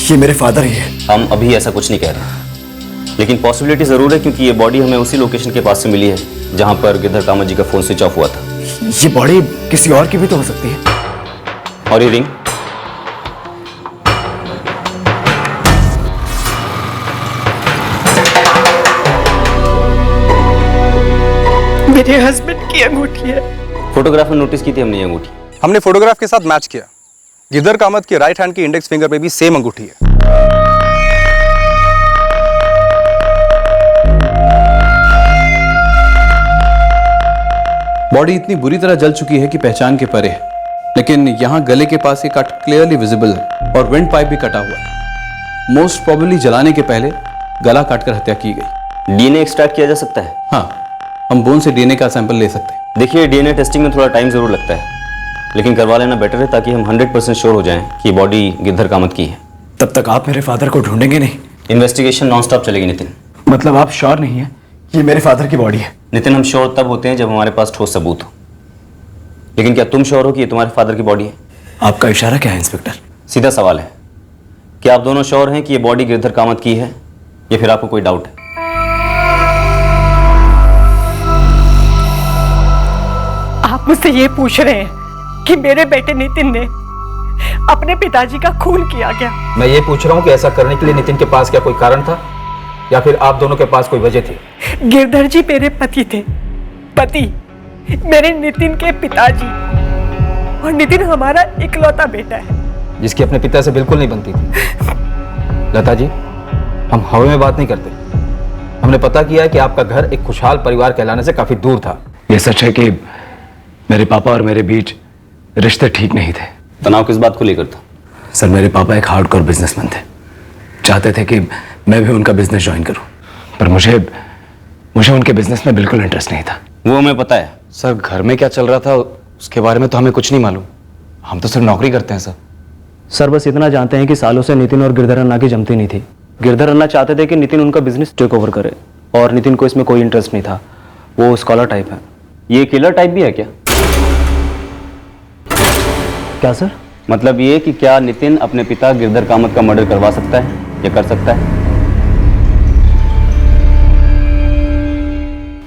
ये मेरे फादर ही है? हम अभी ऐसा कुछ नहीं कह रहे, लेकिन पॉसिबिलिटी जरूर है, क्योंकि ये बॉडी हमें उसी लोकेशन के पास से मिली है जहां पर गिरधर कामत जी का फोन स्विच ऑफ हुआ था। ये बॉडी किसी और की भी तो हो सकती है। और ये रिंग? मेरे हस्बैंड की अंगूठी है। फोटोग्राफ में नोटिस की थी हमने ये अंगूठी। हमने फोटोग्राफ के साथ मैच किया, गिरधर कामत के राइट हैंड की इंडेक्स फिंगर पे भी सेम अंगूठी है। बॉडी इतनी बुरी तरह जल चुकी है कि पहचान के परे है, लेकिन यहाँ गले के पास ये कट क्लियरली विजिबल है और विंड पाइप भी कटा हुआ है। मोस्ट प्रोबेबली जलाने के पहले गला काटकर हत्या की गई। डीएनए एक्सट्रैक्ट किया जा सकता है? हाँ, हम बोन से डीएनए का सैंपल ले सकते हैं। देखिए डीएनए टेस्टिंग में थोड़ा टाइम जरूर लगता है, लेकिन करवा लेना बेटर है, ताकि हम 100% श्योर हो जाएं कि बॉडी गिरधर कामत की है। तब तक आप मेरे फादर को ढूंढेंगे नहीं? इन्वेस्टिगेशन नॉन स्टॉप चलेगी नितिन। मतलब आप श्योर नहीं है ये मेरे फादर की बॉडी है। नितिन, हम श्योर तब होते हैं जब हमारे पास ठोस सबूत हो। लेकिन क्या तुम श्योर हो कि ये तुम्हारे फादर की बॉडी है? आपका इशारा क्या है इंस्पेक्टर? सीधा सवाल है, क्या आप दोनों श्योर हैं कि ये बॉडी गिरधर कामत की है, या फिर आपको कोई डाउट है? आप मुझसे ये पूछ रहे हैं कि मेरे बेटे नितिन ने अपने पिताजी का खून किया क्या? मैं ये पूछ रहा हूँ कि ऐसा करने के लिए नितिन के पास क्या कोई कारण था, या फिर आप दोनों के पास कोई वजह थी? गिरधर जी मेरे पति थे, पति मेरे नितिन के पिताजी, और नितिन हमारा इकलौता बेटा है, जिसकी अपने पिता से बिल्कुल नहीं बनती थी। लता जी, हम हवा में बात नहीं करते। हमने पता किया है कि आपका घर एक खुशहाल परिवार कहलाने से काफी दूर था। ये सच है कि मेरे पापा और मेरे बीच रिश्ते ठीक नहीं थे। तनाव किस बात को लेकर था? सर, मेरे पापा एक हार्डकोर बिजनेसमैन थे, चाहते थे कि मैं भी उनका बिजनेस ज्वाइन करूं, पर मुझे उनके बिजनेस में बिल्कुल इंटरेस्ट नहीं था। वो हमें पता है। सर, घर में क्या चल रहा था उसके बारे में तो हमें कुछ नहीं मालूम। हम तो सिर्फ नौकरी करते हैं सर। सर, बस इतना जानते हैं कि सालों से नितिन और गिरधर अन्ना की जमती नहीं थी। गिरधर अन्ना चाहते थे कि नितिन उनका बिजनेस टेक ओवर करे, और नितिन को इसमें कोई इंटरेस्ट नहीं था। वो स्कॉलर टाइप है। ये किलर टाइप भी है क्या? क्या सर? मतलब ये कि क्या नितिन अपने पिता गिरधर कामत का मर्डर करवा सकता है या कर सकता है?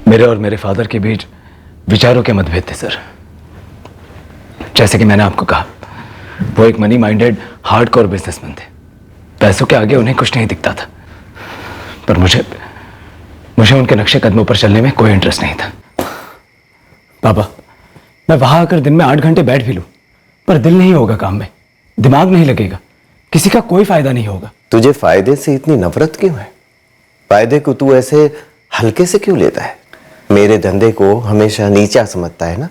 मेरे और मेरे फादर के बीच विचारों के मतभेद थे सर। जैसे कि मैंने आपको कहा, वो एक मनी माइंडेड हार्डकोर बिजनेसमैन थे। पैसों के आगे उन्हें कुछ नहीं दिखता था, पर मुझे उनके नक्शे कदमों पर चलने में कोई इंटरेस्ट नहीं था। पापा, मैं वहां आकर दिन में 8 घंटे बैठ भी लूं, पर दिल नहीं होगा काम में, दिमाग नहीं लगेगा, किसी का कोई फायदा नहीं होगा। तुझे फायदे से इतनी नफरत क्यों है? फायदे को तू ऐसे हल्के से क्यों लेता है? मेरे धंधे को हमेशा नीचा समझता है ना?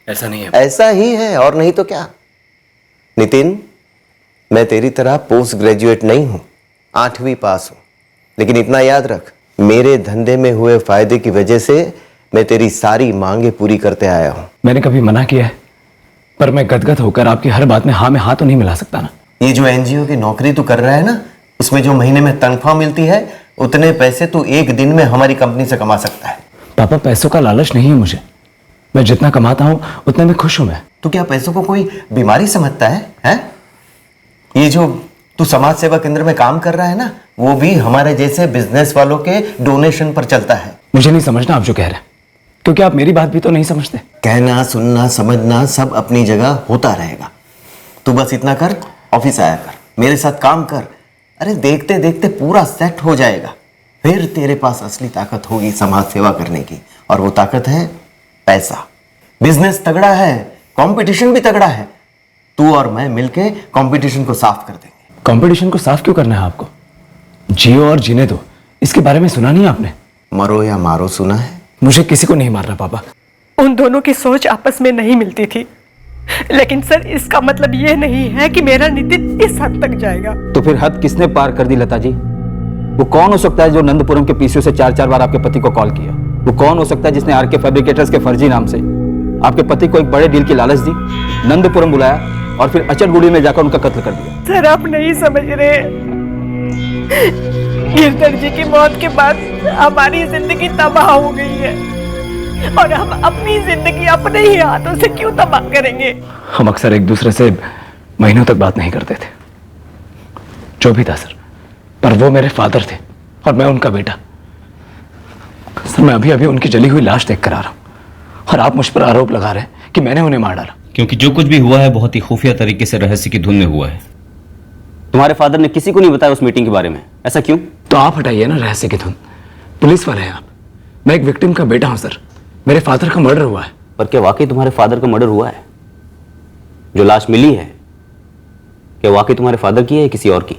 ऐसा नहीं है। ऐसा ही है, और नहीं तो क्या। नितिन, मैं तेरी तरह पोस्ट ग्रेजुएट नहीं हूं, 8वीं पास हूं, लेकिन इतना याद रख, मेरे धंधे में हुए फायदे की वजह से मैं तेरी सारी मांगे पूरी करते आया हूं। मैंने कभी मना किया है, पर मैं गदगद होकर आपकी हर बात में हाँ में हाँ तो नहीं मिला सकता ना। ये जो एनजीओ की नौकरी तू कर रहा है ना, उसमें जो महीने में तनख्वाह मिलती है, उतने पैसे तू एक दिन में हमारी कंपनी से कमा सकता है। पापा, पैसों का लालच नहीं है मुझे। मैं जितना कमाता हूं उतने में खुश हूं मैं। तू क्या पैसों को कोई बीमारी समझता है, हैं? ये जो तू समाज सेवा केंद्र में काम कर रहा है ना, वो भी हमारे जैसे बिजनेस वालों के डोनेशन पर चलता है। मुझे नहीं समझना आप जो कह रहे हैं, क्योंकि आप मेरी बात भी तो नहीं समझते। कहना, सुनना, समझना सब अपनी जगह होता रहेगा। तू बस इतना कर, ऑफिस आया कर, मेरे साथ काम कर। अरे देखते देखते पूरा सेट हो जाएगा। फिर तेरे पास असली ताकत होगी समाज सेवा करने की, और वो ताकत है पैसा। बिजनेस तगड़ा है, कंपटीशन भी तगड़ा है। तू और मैं मिलके कंपटीशन को साफ कर देंगे। कंपटीशन को साफ क्यों करना है आपको? जियो और जीने दो, इसके बारे में सुना नहीं आपने? मरो या मारो सुना है। मुझे किसी को नहीं मारना पापा। उन दोनों की सोच आपस में नहीं मिलती थी, लेकिन सर इसका मतलब ये नहीं है कि मेरा नितिन इस हद तक जाएगा। तो फिर हद किसने पार कर दी लता जी? वो कौन हो सकता है जो नंदपुरम के पीसीओ से 4-4 बार आपके पति को कॉल किया? वो कौन हो सकता है जिसने आरके फैब्रिकेटर्स के फर्जी नाम से आपके पति को एक बड़े डील की लालच दी, नंदपुरम बुलाया और फिर अचलगुड़ी में जाकर उनका कत्ल कर दिया? सर आप नहीं समझ रहे, गिरधर जी की मौत के बाद हमारी जिंदगी तबाह हो गई है, और हम अपनी जिंदगी अपने ही हाथों से क्यों तबाह करेंगे? हम अक्सर एक दूसरे से महीनों तक बात नहीं करते थे। जो भी था सर, पर वो मेरे फादर थे और मैं उनका बेटा। सर, मैं अभी अभी उनकी जली हुई लाश देख कर आ रहा हूं, और आप मुझ पर आरोप लगा रहे हैं कि मैंने उन्हें मार डाला। क्योंकि जो कुछ भी हुआ है बहुत ही खुफिया तरीके से रहस्य की धुन में हुआ है। तुम्हारे फादर ने किसी को नहीं बताया उस मीटिंग के बारे में, ऐसा क्यों? तो आप हटाइए ना रहस्य की धुन। पुलिस वाले हैं आप, मैं एक विक्टिम का बेटा हूं सर। मेरे फादर का मर्डर हुआ है। पर क्या वाकई तुम्हारे फादर का मर्डर हुआ है? जो लाश मिली है, क्या वाकई तुम्हारे फादर की है या किसी और की?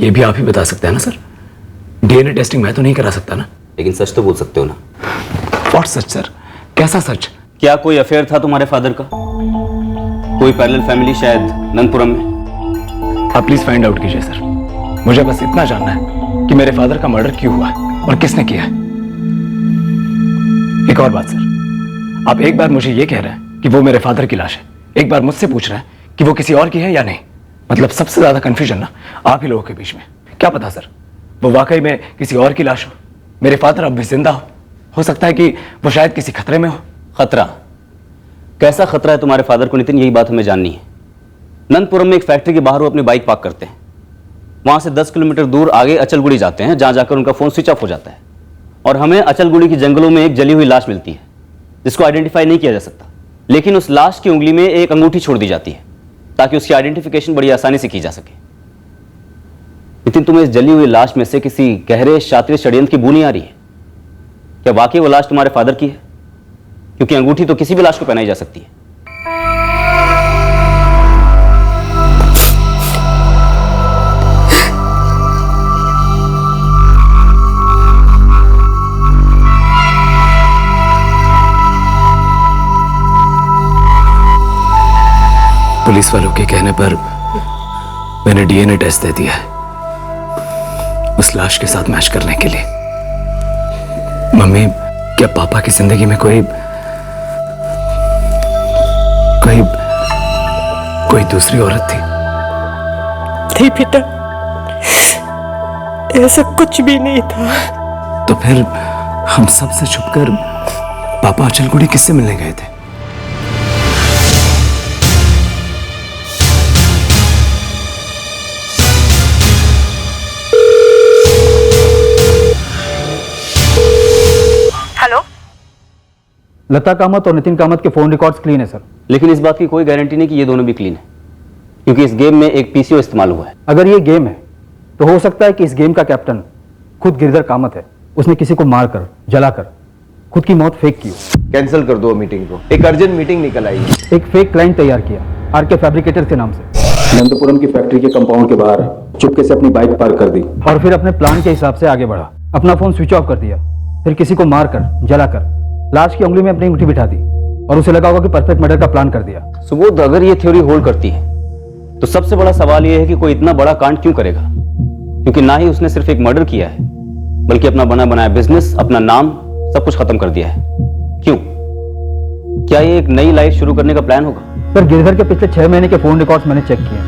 ये भी आप ही बता सकते हैं ना सर। डीएनए टेस्टिंग मैं तो नहीं करा सकता ना। लेकिन सच तो बोल सकते हो ना। What such sir? कैसा सच? क्या कोई अफेयर था तुम्हारे फादर का? कोई पैरेलल फैमिली शायद नंदपुरम में? आप प्लीज फाइंड आउट कीजिए सर। मुझे बस इतना जानना है कि मेरे फादर का मर्डर क्यों हुआ है और किसने किया है। एक और बात सर, आप एक बार मुझे ये कह रहे हैं कि वो मेरे फादर की लाश है, एक बार मुझसे पूछ रहे हैं कि वो किसी और की है या नहीं। मतलब सबसे ज्यादा कंफ्यूजन ना आप ही लोगों के बीच में। क्या पता सर, वो वाकई में किसी और की लाश हो मेरे फादर अब भी जिंदा हो सकता है कि वो शायद किसी खतरे में हो। खतरा? कैसा खतरा है तुम्हारे फादर को नितिन, यही बात हमें जाननी है। नंदपुरम में एक फैक्ट्री के बाहर वो अपनी बाइक पार्क करते हैं। वहां से 10 किलोमीटर दूर आगे अचलगुड़ी जाते हैं, जहां जाकर उनका फोन स्विच ऑफ हो जाता है और हमें अचलगुड़ी की जंगलों में एक जली हुई लाश मिलती है जिसको आइडेंटिफाई नहीं किया जा सकता, लेकिन उस लाश की उंगली में एक अंगूठी छोड़ दी जाती है ताकि उसकी आइडेंटिफिकेशन बड़ी आसानी से की जा सके। नितिन, तुम्हें इस जली हुई लाश में से किसी गहरे शातिर षड्यंत्र की बू नहीं आ रही है? क्या वाकई वो लाश तुम्हारे फादर की है? क्योंकि अंगूठी तो किसी भी लाश को पहनाई जा सकती है। पुलिस वालों के कहने पर मैंने डीएनए टेस्ट दे दिया है उस लाश के साथ मैच करने के लिए। मम्मी, क्या पापा की जिंदगी में कोई दूसरी औरत थी? थी बेटा, ऐसा कुछ भी नहीं था। तो फिर हम सब से छुपकर पापा अचलगुड़ी किससे मिलने गए थे? लता कामत और नितिन कामत के फोन रिकॉर्ड्स क्लीन है सर। लेकिन इस बात की कोई गारंटी नहीं कि ये दोनों भी क्लीन है, क्योंकि इस गेम में एक पीसीओ इस्तेमाल हुआ है। अगर ये गेम है तो हो सकता है कि इस गेम का कैप्टन खुद गिरधर कामत है। उसने किसी को मारकर, जलाकर खुद की मौत फेक की। कैंसिल कर दो मीटिंग को, एक अर्जेंट मीटिंग निकल आई। एक फेक क्लाइंट तैयार किया आरके फैब्रिकेटर के नाम से। नंदपुरम की फैक्ट्री के कंपाउंड के बाहर चुपके से अपनी बाइक पार्क कर दी और फिर अपने प्लान के हिसाब से आगे बढ़ा। अपना फोन स्विच ऑफ कर दिया, फिर किसी को मारकर, जलाकर लाश की उंगली में अपनी अंगूठी बिठा दी और उसे लगा होगा कि परफेक्ट मर्डर का प्लान कर दिया। सुबोध, अगर ये थ्योरी होल्ड करती है तो सबसे बड़ा सवाल यह है कि कोई इतना बड़ा कांड क्यों करेगा? क्योंकि ना ही उसने सिर्फ एक मर्डर किया है बल्कि अपना बना बनाया बिजनेस, अपना नाम, सब कुछ खत्म कर दिया है। क्यों? क्या ये एक नई लाइफ शुरू करने का प्लान होगा? सर, गिरधर के पिछले 6 महीने के फोन रिकॉर्ड्स मैंने चेक किए,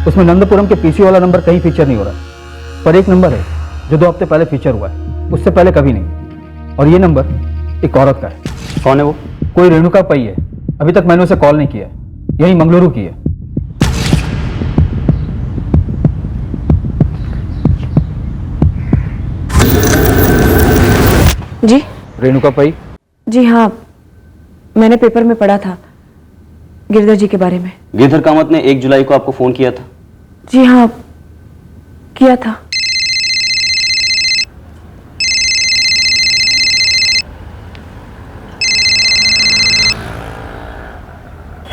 उसमें नंदपुरम के पीसी वाला नंबर कहीं फीचर नहीं हो रहा, पर एक नंबर है जो 2 हफ्ते पहले फीचर हुआ है, उससे पहले कभी नहीं। और ये नंबर एक औरत का है। कौन है वो? कोई रेणुका पई है। अभी तक मैंने उसे कॉल नहीं किया, यही मंगलुरु की है। जी रेणुका पई? जी हाँ, मैंने पेपर में पढ़ा था गिरधर जी के बारे में। गिरधर कामत ने 1 जुलाई को आपको फोन किया था? जी हाँ, किया था।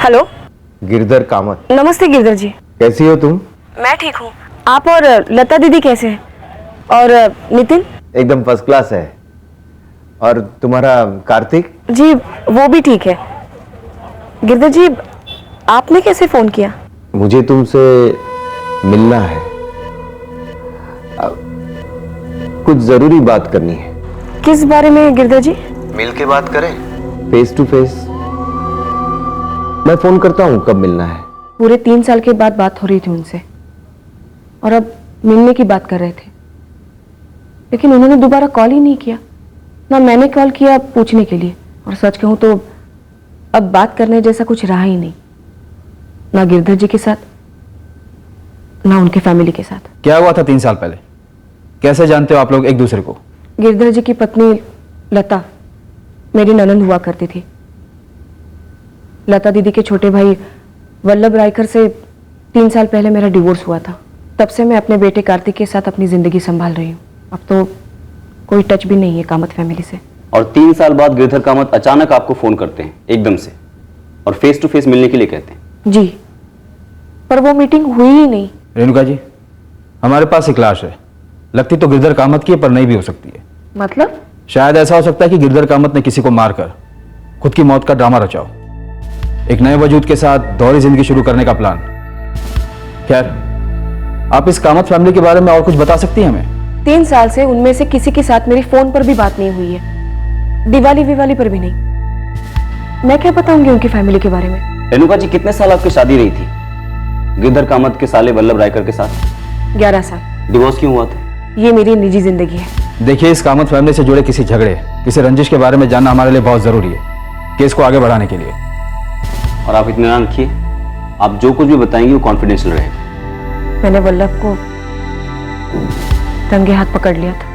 हेलो, गिरधर कामत। नमस्ते गिरधर जी। कैसी हो तुम? मैं ठीक हूँ। आप और लता दीदी कैसे हैं? और नितिन? एकदम फर्स्ट क्लास है। और तुम्हारा कार्तिक? जी वो भी ठीक है। गिरधर जी, आपने कैसे फोन किया? मुझे तुमसे मिलना है, कुछ जरूरी बात करनी है। किस बारे में गिरधर जी? मिल के बात करें, फेस टू फेस। मैं फोन करता हूँ, कब मिलना है? पूरे 3 साल के बाद बात हो रही थी उनसे और अब मिलने की बात कर रहे थे, लेकिन उन्होंने दोबारा कॉल ही नहीं किया। ना मैंने कॉल किया पूछने के लिए, और सच कहूं तो अब बात करने जैसा कुछ रहा ही नहीं, ना गिरधर जी के साथ, ना उनके फैमिली के साथ। क्या हुआ था 3 साल पहले? कैसे जानते हो आप लोग एक दूसरे को? गिरधर जी की पत्नी लता मेरी ननंद हुआ करती थी। लता दीदी के छोटे भाई वल्लभ रायकर से 3 साल पहले मेरा डिवोर्स हुआ था। तब से मैं अपने बेटे कार्तिक के साथ अपनी जिंदगी संभाल रही हूँ। अब तो कोई टच भी नहीं है कामत फैमिली से। और 3 साल बाद गिरधर कामत अचानक आपको फोन करते हैं एकदम से और फेस टू फेस मिलने के लिए कहते हैं। जी, पर वो मीटिंग हुई ही नहीं। रेणुका जी, हमारे पास एक लाश है, लगती तो गिरधर कामत की है पर नहीं भी हो सकती है। मतलब? शायद ऐसा हो सकता है कि गिरधर कामत ने किसी को मारकर खुद की मौत का ड्रामा रचा हो, एक नए वजूद के साथ दोहरी जिंदगी शुरू करने का प्लान। खैर, आप इस कामत फैमिली के बारे में और कुछ बता सकती हैं हमें? 3 साल से उनमें से किसी के साथ मेरी फोन पर भी बात नहीं हुई है, दिवाली पर भी नहीं। मैं क्या बताऊंगी उनकी फैमिली के बारे में? रेणुका जी, कितने साल आपकी शादी रही थी गिरधर कामत के साले वल्लभ रायकर के साथ? 11 साल। डिवोर्स क्यों हुआ था? ये मेरी निजी जिंदगी है। देखिए, इस कामत फैमिली से जुड़े किसी झगड़े, किसी रंजिश के बारे में जानना हमारे लिए बहुत ज़रूरी है केस को आगे बढ़ाने के लिए। और आप इत्मीनान रखिए, आप जो कुछ भी बताएंगे वो कॉन्फिडेंशियल रहेगा। मैंने वल्लभ को रंगे हाथ पकड़ लिया था।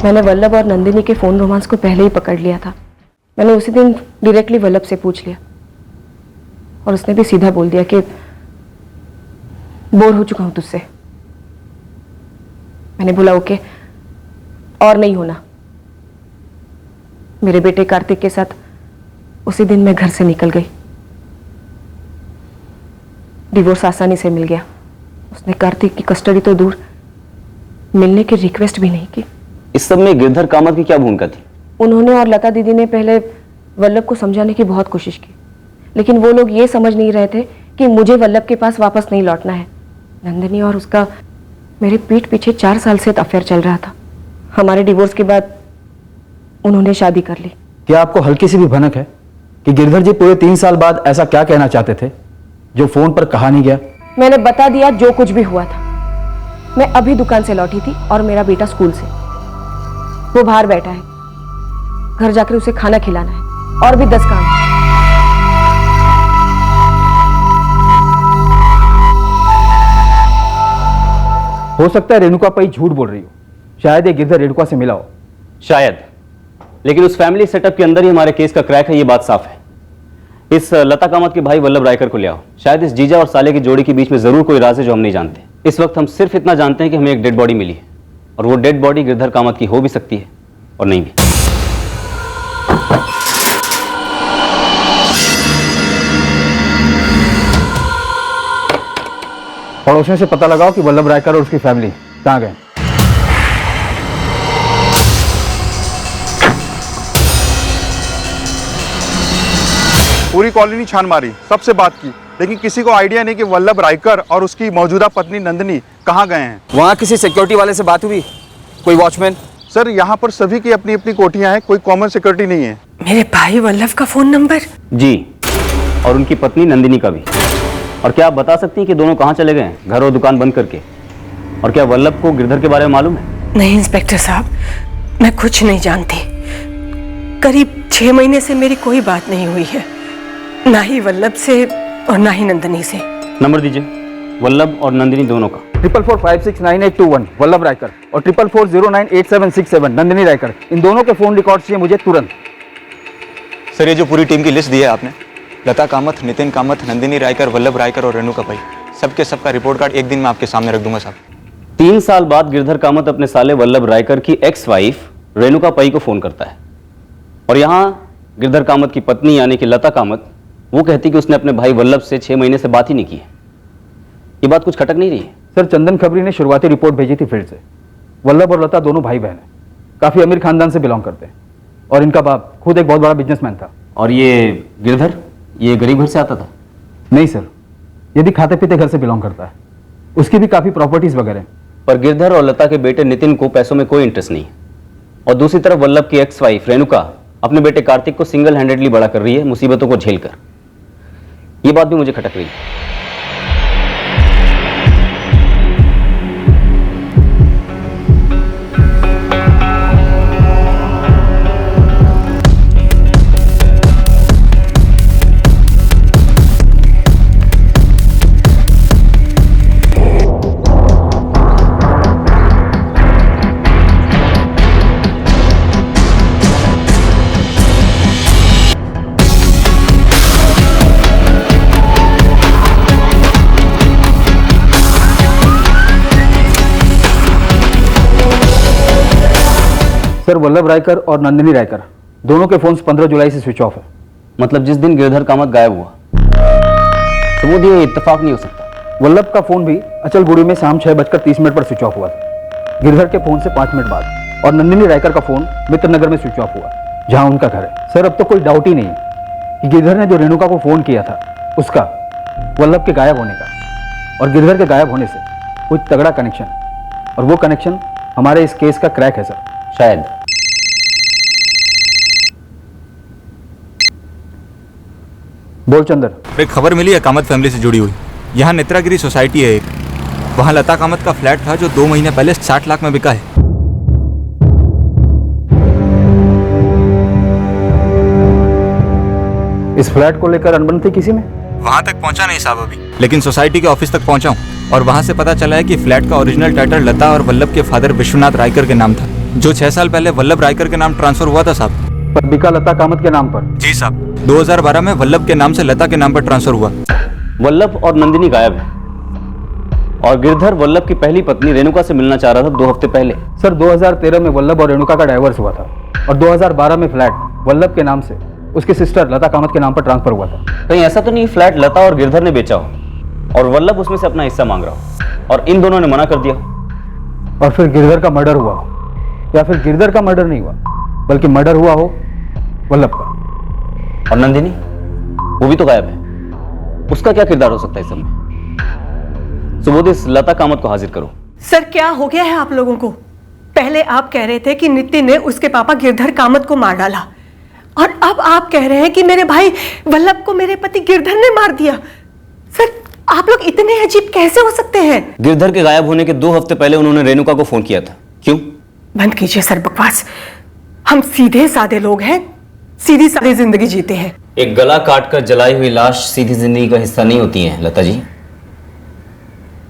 मैंने वल्लभ और नंदिनी के फोन रोमांस को पहले ही पकड़ लिया था। मैंने उसी दिन डायरेक्टली वल्लभ से पूछ लिया और उसने भी सीधा बोल दिया कि बोर हो चुका हूं तुझसे। मैंने बोला ओके, और नहीं होना। मेरे बेटे कार्तिक के साथ उसी दिन मैं घर से निकल गई। डिवोर्स आसानी से मिल गया। उसने कार्तिक की कस्टडी तो दूर, मिलने की रिक्वेस्ट भी नहीं की। इस सब में गिरधर कामत की क्या भूमिका थी? उन्होंने और लता दीदी ने पहले वल्लभ को समझाने की बहुत कोशिश की, लेकिन वो लोग ये समझ नहीं रहे थे कि मुझे वल्लभ के पास वापस नहीं लौटना है। नंदिनी और उसका मेरे पीठ पीछे 4 साल से अफेयर चल रहा था। हमारे डिवोर्स के बाद उन्होंने शादी कर ली। क्या आपको हल्की सी भी भनक है कि गिरधर जी पूरे 3 साल बाद ऐसा क्या कहना चाहते थे जो फोन पर कहा नहीं गया? मैंने बता दिया जो कुछ भी हुआ था। मैं अभी दुकान से लौटी थी और मेरा बेटा स्कूल से। वो बाहर बैठा है, घर जाकर उसे खाना खिलाना है और भी 10 काम है। हो सकता है रेणुका पई झूठ बोल रही हो। शायद ये गिरधर रेणुका से मिला हो। शायद, लेकिन उस फैमिली सेटअप के अंदर ही हमारे केस का क्रैक है, ये बात साफ है। इस लता कामत के भाई वल्लभ रायकर को ले आओ। शायद इस जीजा और साले की जोड़ी के बीच में जरूर कोई राज है जो हम नहीं जानते। इस वक्त हम सिर्फ इतना जानते हैं कि हमें एक डेड बॉडी मिली है, और वो डेड बॉडी गिरधर कामत की हो भी सकती है और नहीं भी। पड़ोसियों से पता लगाओ कि वल्लभ रायकर और उसकी फैमिली कहाँ गए। पूरी कॉलोनी छान मारी, सबसे बात की, लेकिन किसी को आइडिया नहीं कि वल्लभ रायकर और उसकी मौजूदा पत्नी नंदिनी कहाँ गए हैं। वहाँ किसी सिक्योरिटी वाले से बात हुई? कोई वॉचमैन? सर, यहाँ पर सभी की अपनी अपनी कोठियाँ हैं, कोई कॉमन सिक्योरिटी नहीं है। मेरे भाई वल्लभ का फोन नंबर? जी, और उनकी पत्नी नंदिनी का भी। और क्या आप बता सकती हैं कि दोनों कहाँ चले गए हैं, घर और दुकान बंद करके? और क्या वल्लभ को गिरधर के बारे में मालूम है? नहीं इंस्पेक्टर साहब, मैं कुछ नहीं जानती। करीब 6 महीने से मेरी कोई बात नहीं हुई है, ना ही वल्लभ से और ना ही नंदिनी से। नंबर दीजिए वल्लभ और नंदिनी दोनों का। 4445698821 वल्लभ रायकर और 4440987767 नंदिनी रायकर। इन दोनों के फोन रिकॉर्ड चाहिए मुझे तुरंत। सर, ये जो पूरी टीम की लिस्ट दी है आपने, लता कामत, नितिन कामत, नंदिनी रायकर, वल्लभ रायकर और रेणुका पई, सबके सबका रिपोर्ट कार्ड एक दिन में आपके सामने रख दूंगा साहब। 3 साल बाद गिरधर कामत अपने साले वल्लभ रायकर की एक्स वाइफ रेणुका पई को फोन करता है, और यहाँ गिरधर कामत की पत्नी यानी कि लता कामत वो कहती कि उसने अपने भाई वल्लभ से 6 महीने से बात ही नहीं की है। ये बात कुछ खटक नहीं रही है? सर, चंदन खबरी ने शुरुआती रिपोर्ट भेजी थी फील्ड से। वल्लभ और लता दोनों भाई बहन हैं, काफी अमीर खानदान से बिलोंग करते हैं, और इनका बाप खुद एक बहुत बड़ा बिजनेसमैन था। और ये गिरधर, ये गरीब घर से आता था? नहीं सर, ये भी खाते पीते घर से बिलोंग करता है। उसकी भी काफी प्रॉपर्टीज वगैरह हैं। पर गिरधर और लता के बेटे नितिन को पैसों में कोई इंटरेस्ट नहीं है, और दूसरी तरफ वल्लभ की एक्स वाइफ रेणुका अपने बेटे कार्तिक को सिंगल हैंडेडली बड़ा कर रही है, मुसीबतों को झेल कर। ये बात भी मुझे खटक रही है। सर, वल्लभ रायकर और नंदिनी रायकर दोनों के फोन्स 15 जुलाई से स्विच ऑफ है। मतलब जिस दिन गिरधर कामत गायब हुआ। सुबोध, ये इत्तेफाक नहीं हो सकता। वल्लभ का फोन भी अचलगुड़ी में शाम 6:30 पर स्विच ऑफ हुआ था, गिरधर के फोन से 5 मिनट बाद, और नंदिनी रायकर का फोन मित्रनगर में स्विच ऑफ हुआ, जहां उनका घर है। सर, अब तो कोई डाउट ही नहीं है कि गिरधर ने जो रेणुका को फोन किया था उसका वल्लभ के गायब होने का और गिरधर के गायब होने से कोई तगड़ा कनेक्शन, और वो कनेक्शन हमारे इस केस का क्रैक है सर। शायद। बोल चंदर। एक खबर मिली है कामत फैमिली से जुड़ी हुई। यहाँ नेत्रागिरी सोसाइटी है एक, वहाँ लता कामत का फ्लैट था जो 2 महीने पहले 60 लाख में बिका है। इस फ्लैट को लेकर अनबन थी किसी में? वहाँ तक पहुँचा नहीं साहब अभी, लेकिन सोसाइटी के ऑफिस तक पहुँचा हूँ और वहाँ से पता चला है कि फ्लैट का ओरिजिनल टाइटल लता और वल्लभ के फादर विश्वनाथ रायकर के नाम था, जो 6 साल पहले वल्लभ रायकर के नाम ट्रांसफर हुआ था साहब। पर बिका लता कामत के नाम पर? जी साहब, 2012 में वल्लभ के नाम से लता के नाम पर ट्रांसफर हुआ। वल्लभ और नंदिनी गायब है और गिरधर वल्लभ की पहली पत्नी रेणुका से मिलना चाह रहा था 2 हफ्ते पहले। सर, 2013 में वल्लभ और रेणुका का डाइवोर्स हुआ था और 2012 में फ्लैट वल्लभ के नाम से उसकी सिस्टर लता कामत के नाम पर ट्रांसफर हुआ था। कहीं ऐसा तो नहीं फ्लैट लता और गिरधर ने बेचा हो और वल्लभ उसमें से अपना हिस्सा मांग रहा हो और इन दोनों ने मना कर दिया, और फिर गिरधर का मर्डर हुआ हो, या फिर गिरधर का मर्डर नहीं हुआ बल्कि मर्डर हुआ हो वल्लभ का। और नंदिनी, वो भी तो गायब है, उसका क्या किरदार हो सकता है इस समय? सुबोध, इस लता कामत को हाजिर करो। सर, क्या हो गया है आप लोगों को? पहले आप कह रहे थे कि नितिन ने उसके पापा गिरधर कामत को मार डाला, और अब आप कह रहे हैं कि मेरे भाई वल्लभ को मेरे पति गिरधर ने मार दिया। सर, आप लोग इतने अजीब कैसे हो सकते हैं? गिरधर के गायब होने के 2 हफ्ते पहले उन्होंने रेणुका को फोन किया था। क्यों? बंद कीजिए सर बकवास। हम सीधे साधे लोग हैं, सीधी सादी जिंदगी जीते हैं। एक गला काटकर जलाई हुई लाश सीधी जिंदगी का हिस्सा नहीं होती है लता जी।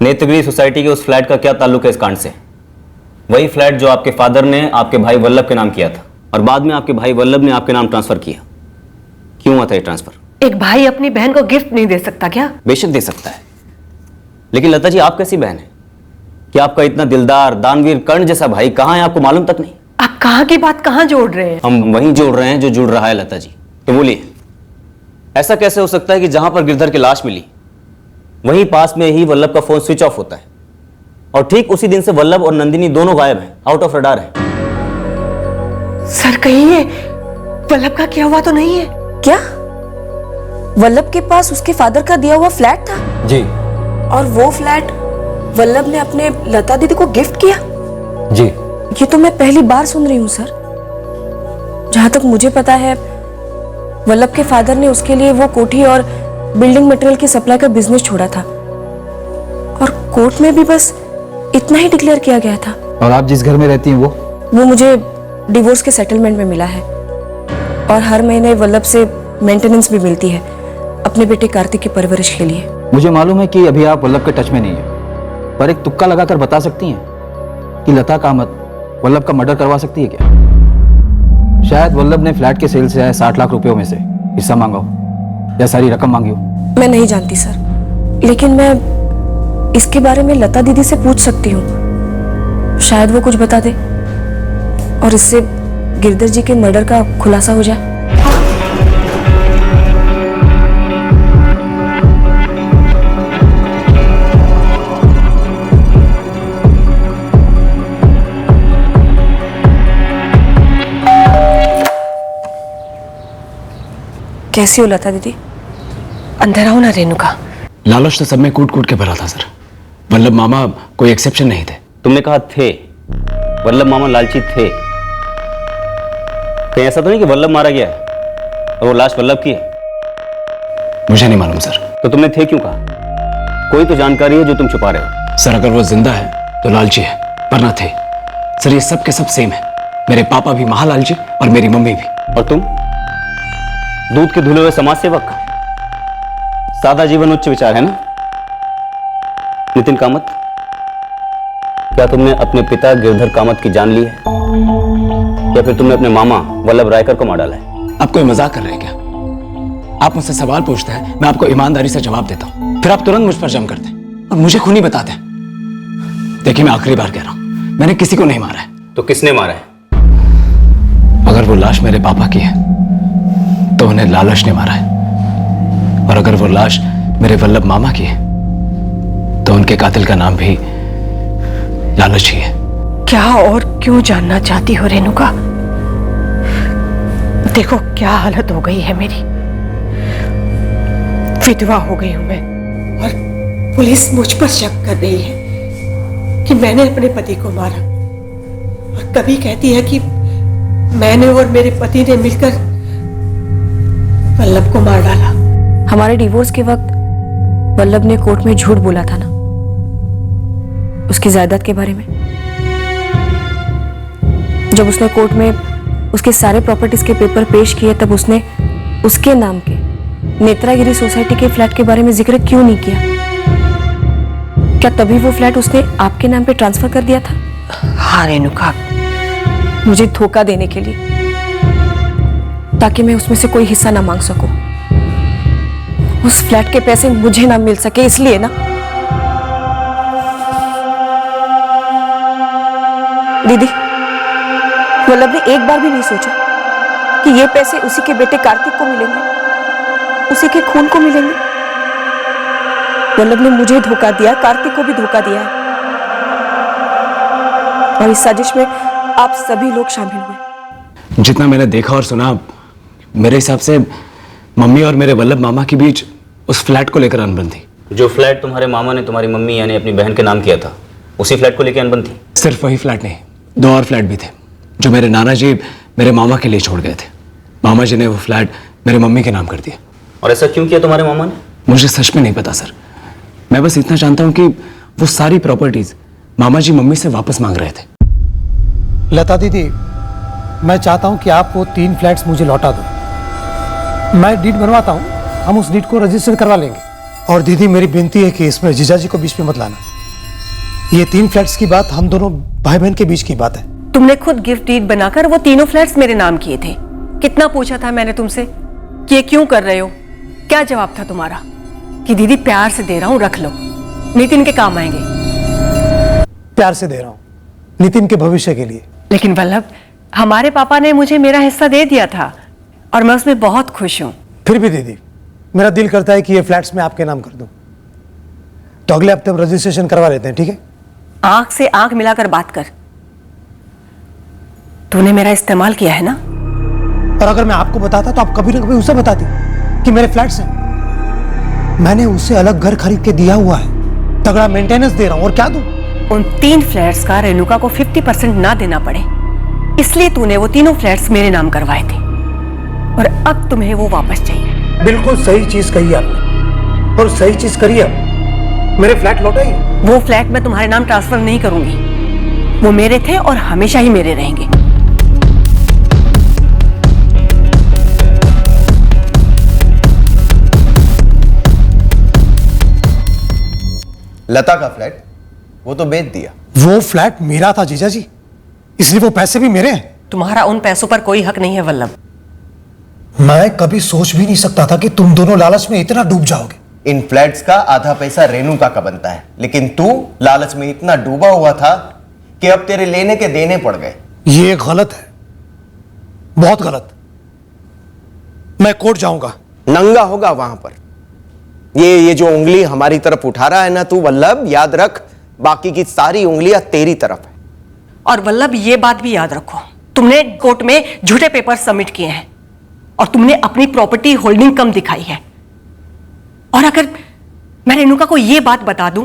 नेत्रगिरी सोसाइटी के उस फ्लैट का क्या ताल्लुक है इस कांड से? वही फ्लैट जो आपके फादर ने आपके भाई वल्लभ के नाम किया था और बाद में आपके भाई वल्लभ ने आपके नाम ट्रांसफर किया। क्यों हुआ था ये ट्रांसफर? एक भाई अपनी बहन को गिफ्ट नहीं दे सकता क्या? बेशक दे सकता है, लेकिन लता जी आप कैसी बहन है कि आपका इतना दिलदार दानवीर कर्ण जैसा भाई कहाँ है आपको मालूम तक नहीं? आप कहाँ की बात कहाँ जोड़ रहे हैं? हम वहीं जोड़ रहे हैं जो जुड़ रहा है लता जी। तो बोलिए, ऐसा कैसे हो सकता है कि जहां पर गिरधर की लाश मिली वहीं पास में ही वल्लभ का फोन स्विच ऑफ होता है और ठीक उसी दिन से वल्लभ और नंदिनी दोनों गायब हैं, आउट ऑफ रडार हैं? सर, कहीं ये वल्लभ का किया हुआ तो नहीं है? क्या वल्लभ के पास उसके फादर का दिया हुआ फ्लैट था? जी। और वो फ्लैट वल्लभ ने अपने लता दीदी को गिफ्ट किया? जी। ये तो मैं पहली बार सुन रही हूँ सर। जहां तक मुझे पता है वल्लभ के फादर ने उसके लिए वो कोठी और बिल्डिंग मटेरियल की सप्लाई का बिजनेस छोड़ा था और कोर्ट में भी बस इतना ही डिक्लेयर किया गया था। और आप जिस घर में रहती हैं वो मुझे डिवोर्स के सेटलमेंट में मिला है और हर महीने वल्लभ से मेंटेनेंस भी मिलती है अपने बेटे कार्तिक की परवरिश के लिए। मुझे मालूम है कि अभी आप वल्लभ के टच में नहीं है, पर एक तुक्का लगाकर बता सकती हैं कि लता कामत वल्लभ का मर्डर करवा सकती है क्या? शायद वल्लभ ने फ्लैट के सेल से आए 60 लाख रुपयों में से हिस्सा मांगा हो या सारी रकम मांगी हो। मैं नहीं जानती सर, लेकिन मैं इसके बारे में लता दीदी से पूछ सकती हूँ, शायद वो कुछ बता दे और इससे गिरधर जी के मर्डर का खुलासा हो जाए। कैसी हो लता दीदी? अंदर आओ ना रेणुका। लालच तो सब में कूट कूट के भरा था सर। वल्लभ मामा कोई एक्सेप्शन नहीं थे। तुमने कहा थे, वल्लभ मामा लालची थे। कहीं ऐसा तो नहीं कि वल्लभ मारा गया है और वो लाश वल्लभ की है? मुझे नहीं मालूम सर। तो तुमने थे क्यों कहा? कोई तो जानकारी है जो तुम छुपा रहे हो। सर, अगर वो जिंदा है तो लालची है, वरना थे। सर, ये सब के सब सेम है। मेरे पापा भी महालालची और मेरी मम्मी भी। और तुम दूध के धुले हुए समाज सेवक। सादा जीवन उच्च विचार है ना? नितिन कामत, क्या तुमने अपने पिता गिरधर कामत की जान ली है या फिर तुमने अपने मामा वल्लभ रायकर को मार डाला है? आप कोई मजाक कर रहे हैं क्या? आप मुझसे सवाल पूछते हैं, मैं आपको ईमानदारी से जवाब देता हूं, फिर आप तुरंत मुझ पर जम करते हैं और मुझे खूनी बताते हैं। देखिए, मैं आखिरी बार कह रहा हूं, मैंने किसी को नहीं मारा है। तो किसने मारा है? अगर वो लाश मेरे पापा की है तो उन्हें लालच ने मारा है, और अगर वो लाश मेरे वल्लभ मामा की है तो उनके कातिल का नाम भी लालच ही है। क्या और क्यों जानना चाहती हो रेणुका? देखो क्या हालत हो गई है मेरी, विधवा हो गई हूं मैं और पुलिस मुझ पर शक कर रही है कि मैंने अपने पति को मारा, और कभी कहती है कि मैंने और मेरे पति ने मिलकर वल्लभ को मार डाला। हमारे डिवोर्स के वक्त वल्लभ ने कोर्ट में झूठ बोला था ना उसकी जायदाद के बारे में। जब उसने कोर्ट में उसके सारे प्रॉपर्टीज के पेपर पेश किए तब उसने उसके नाम के नेत्रागिरी सोसाइटी के फ्लैट के बारे में जिक्र क्यों नहीं किया? क्या तभी वो फ्लैट उसने आपके नाम पे ट्रांसफर कर दिया था? हाँ रेणुका, मुझे धोखा देने के लिए, ताकि मैं उसमें से कोई हिस्सा ना मांग सकूं। उस फ्लैट के पैसे मुझे ना मिल सके इसलिए ना। दीदी, वल्लभ ने एक बार भी नहीं सोचा कि ये पैसे उसी के बेटे कार्तिक को मिलेंगे, उसी के खून को मिलेंगे। वल्लभ ने मुझे धोखा दिया, कार्तिक को भी धोखा दिया है, और इस साजिश में आप सभी लोग शामिल हुए। जितना मैंने देखा और सुना, मेरे हिसाब से मम्मी और मेरे वल्लभ मामा के बीच उस फ्लैट को लेकर अनबन थी। जो फ्लैट तुम्हारे मामा ने तुम्हारी मम्मी यानी अपनी बहन के नाम किया था, उसी फ्लैट को लेकर अनबन थी? सिर्फ वही फ्लैट नहीं, 2 और फ्लैट भी थे जो मेरे नाना जी मेरे मामा के लिए छोड़ गए थे। मामा जी ने वो फ्लैट मेरे मम्मी के नाम कर दिया। और ऐसा क्यों किया तुम्हारे मामा ने? मुझे सच में नहीं पता सर। मैं बस इतना जानता हूं कि वो सारी प्रॉपर्टीज मामा जी मम्मी से वापस मांग रहे थे। लता दीदी, मैं चाहता हूं कि आप वो 3 फ्लैट्स मुझे लौटा दो। मैं डीड बनवाता हूं, हम उस डीड को रजिस्टर करवा लेंगे। और दीदी, मेरी विनती है कि इसमें जीजाजी को बीच में मत लाना। ये 3 फ्लैट्स की बात हम दोनों भाई बहन के बीच की बात है। तुमने खुद गिफ्ट डीड बनाकर वो तीनों फ्लैट्स मेरे नाम किए थे। कितना पूछा था मैंने तुमसे कि ये क्यों कर रहे हो? क्या जवाब था तुम्हारा? कि दीदी प्यार से दे रहा हूं, रख लो, नितिन के काम आएंगे। प्यार से दे रहा हूं, नितिन के भविष्य के लिए। लेकिन वल्लभ, हमारे पापा ने मुझे मेरा हिस्सा दे दिया था और मैं उसमें बहुत खुश हूं। फिर भी दीदी, मेरा दिल करता है कि ये फ्लैट्स मैं आपके नाम कर दूं। तो अगले हफ्ते हम रजिस्ट्रेशन करवा लेते हैं, ठीक है? आंख से आंख मिलाकर बात कर। तूने मेरा इस्तेमाल किया है ना? और अगर मैं आपको बताता तो आप कभी ना कभी उसे बताती कि मेरे फ्लैट्स हैं। मैंने उसे अलग घर खरीद के दिया हुआ है, तगड़ा मेंटेनेंस दे रहा हूं, और क्या दूं? उन 3 फ्लैट्स का रेणुका को 50% ना देना पड़े, इसलिए तूने वो तीनों फ्लैट्स मेरे नाम करवाए थे, और अब तुम्हें वो वापस चाहिए। बिल्कुल सही चीज कही आपने, और सही चीज करी है। मेरे फ्लैट लौटाइए। वो फ्लैट मैं तुम्हारे नाम ट्रांसफर नहीं करूंगी। वो मेरे थे और हमेशा ही मेरे रहेंगे। लता का फ्लैट वो तो बेच दिया। वो फ्लैट मेरा था जीजा जी, इसलिए वो पैसे भी मेरे हैं। तुम्हारा उन पैसों पर कोई हक नहीं है वल्लभ। मैं कभी सोच भी नहीं सकता था कि तुम दोनों लालच में इतना डूब जाओगे। इन फ्लैट्स का आधा पैसा रेणुका का बनता है, लेकिन तू लालच में इतना डूबा हुआ था कि अब तेरे लेने के देने पड़ गए। ये गलत है, बहुत गलत। मैं कोर्ट जाऊंगा। नंगा होगा वहां पर। ये जो उंगली हमारी तरफ उठा रहा है ना तू वल्लभ, याद रख, बाकी की सारी उंगलियां तेरी तरफ है। और वल्लभ, ये बात भी याद रखो, तुमने कोर्ट में झूठे पेपर सबमिट किए हैं और तुमने अपनी प्रॉपर्टी होल्डिंग कम दिखाई है। और अगर मैं रेणुका को यह बात बता दूं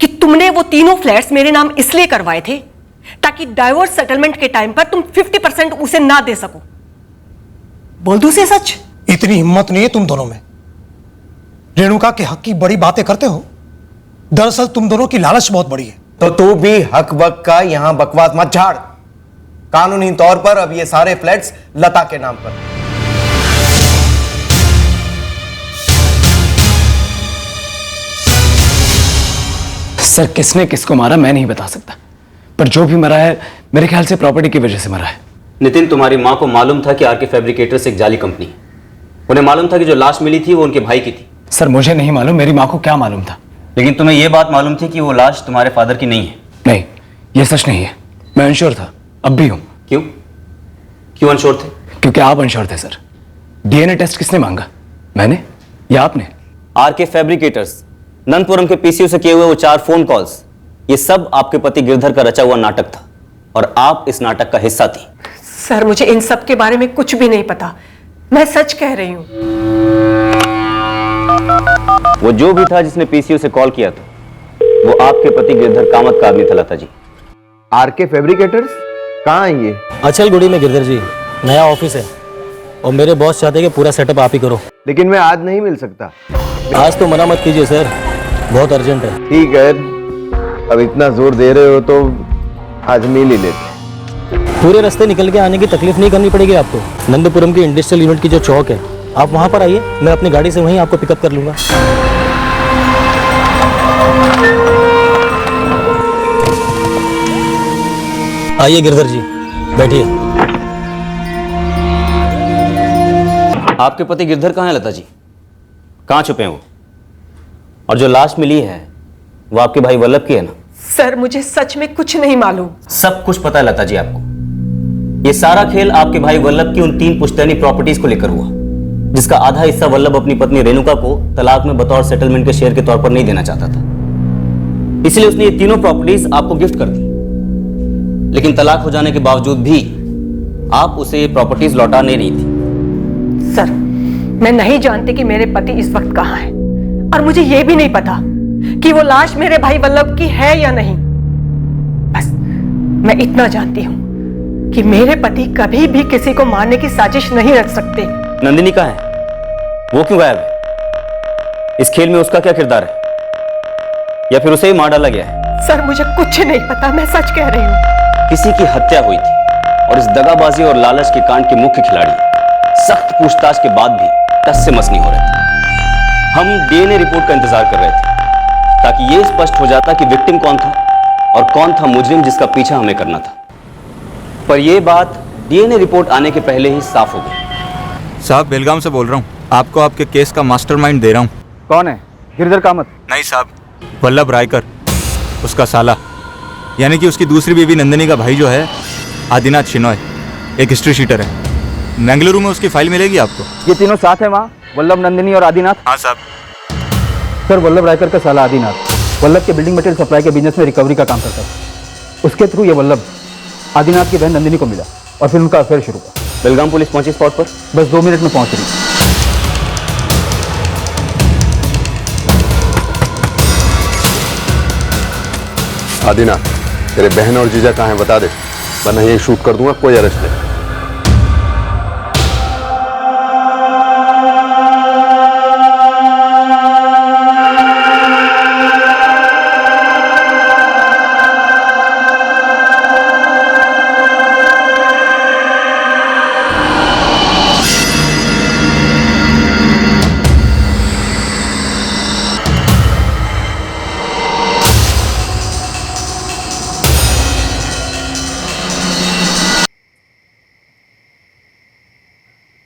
कि तुमने वो तीनों फ्लैट्स मेरे नाम इसलिए करवाए थे ताकि डाइवोर्स सेटलमेंट के टाइम पर तुम 50% उसे ना दे सको, बोल दूं उसे सच? इतनी हिम्मत नहीं है तुम दोनों में। रेणुका के हक की बड़ी बातें करते हो, दरअसल तुम दोनों की लालच बहुत बड़ी है। तो तू भी हक बक का यहां बकवास मत झाड़। कानूनी तौर पर अब ये सारे फ्लैट्स लता के नाम पर। सर, किसने किसको मारा मैं नहीं बता सकता, पर जो भी मरा है मेरे ख्याल से प्रॉपर्टी की वजह से मरा है। नितिन, तुम्हारी माँ को मालूम था कि आरके फैब्रिकेटर्स एक जाली कंपनी है। उन्हें मालूम था कि जो लाश मिली थी वो उनके भाई की थी। सर, मुझे नहीं मालूम, मेरी माँ को क्या मालूम था। लेकिन तुम्हें यह बात मालूम थी कि वो लाश तुम्हारे फादर की नहीं है? नहीं, यह सच नहीं है। मैं अनश्योर था, अब भी हूं। क्यों? क्यों अनश्योर थे? क्योंकि आप अनश्योर थे सर। डीएनए टेस्ट किसने मांगा, मैंने या आपने? आरके फैब्रिकेटर्स, नंदपुरम के पीसीओ से किए हुए वो 4 फोन कॉल्स, ये सब आपके पति गिरधर का रचा हुआ नाटक था और आप इस नाटक का हिस्सा थी। सर मुझे इन सब के बारे में कुछ भी नहीं पता, मैं सच कह रही हूँ। वो जो भी था जिसने पीसीओ से कॉल किया था वो आपके पति गिरधर कामत का आदमी था लता जी। आरके फैब्रिकेटर्स कहाँ है ये? अचलगुड़ी में गिरधर जी, नया ऑफिस है और मेरे बॉस चाहते हैं कि पूरा सेटअप आप ही करो। लेकिन मैं आज नहीं मिल सकता। आज तो मना मत कीजिए सर, बहुत अर्जेंट है। ठीक है, अब इतना जोर दे रहे हो तो आज मिल ही लेते। पूरे रास्ते निकल के आने की तकलीफ नहीं करनी पड़ेगी आपको। नंदपुरम की इंडस्ट्रियल यूनिट की जो चौक है, आप वहां पर आइए, मैं अपनी गाड़ी से वहीं आपको पिकअप कर लूंगा। आइए गिरधर जी, बैठिए। आपके पति गिरधर कहाँ है लता जी? कहाँ छुपे हैं वो? और जो लाश मिली है वो आपके भाई वल्लभ की है ना? सर मुझे सच में कुछ नहीं मालूम। सब कुछ पता है लता जी आपको। ये सारा खेल आपके भाई वल्लभ की उन 3 पुश्तैनी प्रॉपर्टीज को लेकर हुआ, जिसका आधा हिस्सा वल्लभ अपनी पत्नी रेणुका को तलाक में बतौर सेटलमेंट के शेयर के तौर पर नहीं देना चाहता था। इसलिए उसने ये तीनों प्रॉपर्टीज आपको गिफ्ट कर दी। लेकिन तलाक हो जाने के बावजूद भी आप उसे ये प्रॉपर्टीज लौटा नहीं रही थी। सर मैं नहीं जानती कि मेरे पति इस वक्त कहाँ है, और मुझे यह भी नहीं पता कि वो लाश मेरे भाई वल्लभ की है या नहीं। बस मैं इतना जानती हूँ कि मेरे पति कभी भी किसी को मारने की साजिश नहीं रच सकते। नंदिनी कहाँ है? वो क्यों गायब है? इस खेल में उसका क्या किरदार है, या फिर उसे ही मार डाला गया है? सर मुझे कुछ नहीं पता, मैं सच कह रही हूँ। किसी की हत्या हुई थी और इस दगाबाजी और लालच के कांड के मुख्य खिलाड़ी सख्त पूछताछ के बाद भी टस से मस नहीं हो रहे थे। हम डीएनए रिपोर्ट का इंतजार कर रहे थे ताकि यह स्पष्ट हो जाता कि विक्टिम कौन था और कौन था मुजरिम जिसका पीछा हमें करना था। पर यह बात डीएनए रिपोर्ट आने के पहले ही साफ हो गई। साहब बेलगाम से बोल रहा हूँ, आपको आपके केस का मास्टरमाइंड दे रहा हूँ। कौन है? गिरधर कामत? नहीं साहब, वल्लभ रायकर, उसका साला, यानी कि उसकी दूसरी बीवी नंदिनी का भाई जो है आदिनाथ शिनॉय, एक हिस्ट्री शीटर है। बेंगलुरु में उसकी फाइल मिलेगी आपको। ये तीनों साथ है वहाँ, वल्लभ, नंदिनी और आदिनाथ? हाँ साहब। सर वल्लभ रायकर का साला आदिनाथ वल्लभ के बिल्डिंग मटेरियल सप्लाई के बिजनेस में रिकवरी का काम करता था। उसके थ्रू ये वल्लभ आदिनाथ की बहन नंदिनी को मिला और फिर उनका अफेयर शुरू हुआ। बेलगाम पुलिस पहुंची स्पॉट पर? बस 2 मिनट में पहुंच रही। आदिनाथ, तेरे बहन और जीजा कहाँ हैं बता दे, वरना यही शूट कर दूंगा, कोई अरेस्ट नहीं।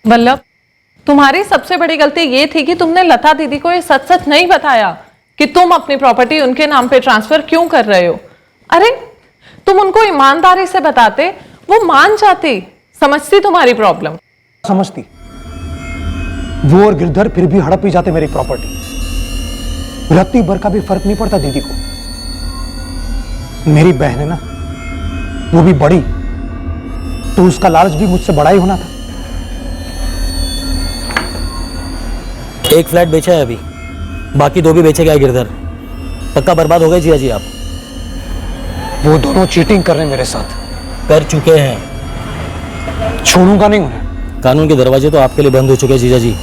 वल्लभ, तुम्हारी सबसे बड़ी गलती ये थी कि तुमने लता दीदी को ये सच सच नहीं बताया कि तुम अपनी प्रॉपर्टी उनके नाम पे ट्रांसफर क्यों कर रहे हो। अरे तुम उनको ईमानदारी से बताते, वो मान जाती, समझती तुम्हारी प्रॉब्लम। समझती, वो और गिरधर फिर भी हड़प ही जाते मेरी प्रॉपर्टी। रत्ती भर का भी फर्क नहीं पड़ता दीदी को। मेरी बहन है ना, वो भी बड़ी, तो उसका लालच भी मुझसे बड़ा ही होना था। एक फ्लैट बेचा है अभी, बाकी 2 भी बेचेगा गिरधर। पक्का बर्बाद हो गए जिया जी आप। वो दोनों चीटिंग कर रहे हैं मेरे साथ। कर चुके हैं। छोड़ूंगा नहीं उन्हें। कानून के दरवाजे तो आपके लिए बंद हो चुके हैं जीजा जी,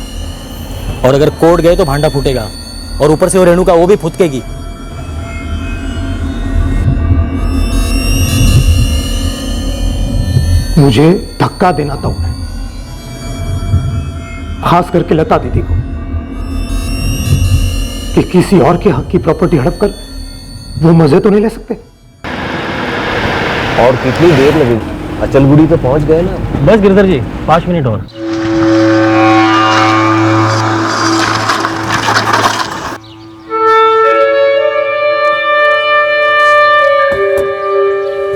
और अगर कोर्ट गए तो भांडा फूटेगा, और ऊपर से वो रेणुका, वो भी फुदकेगी। मुझे धक्का देना था उन्हें, खास करके लता दीदी को, कि किसी और के हक की प्रॉपर्टी हड़प कर वो मजे तो नहीं ले सकते। और कितनी देर लगेगी? अचलगुड़ी पे पहुंच गए ना? बस गिरधर जी 5 मिनट और।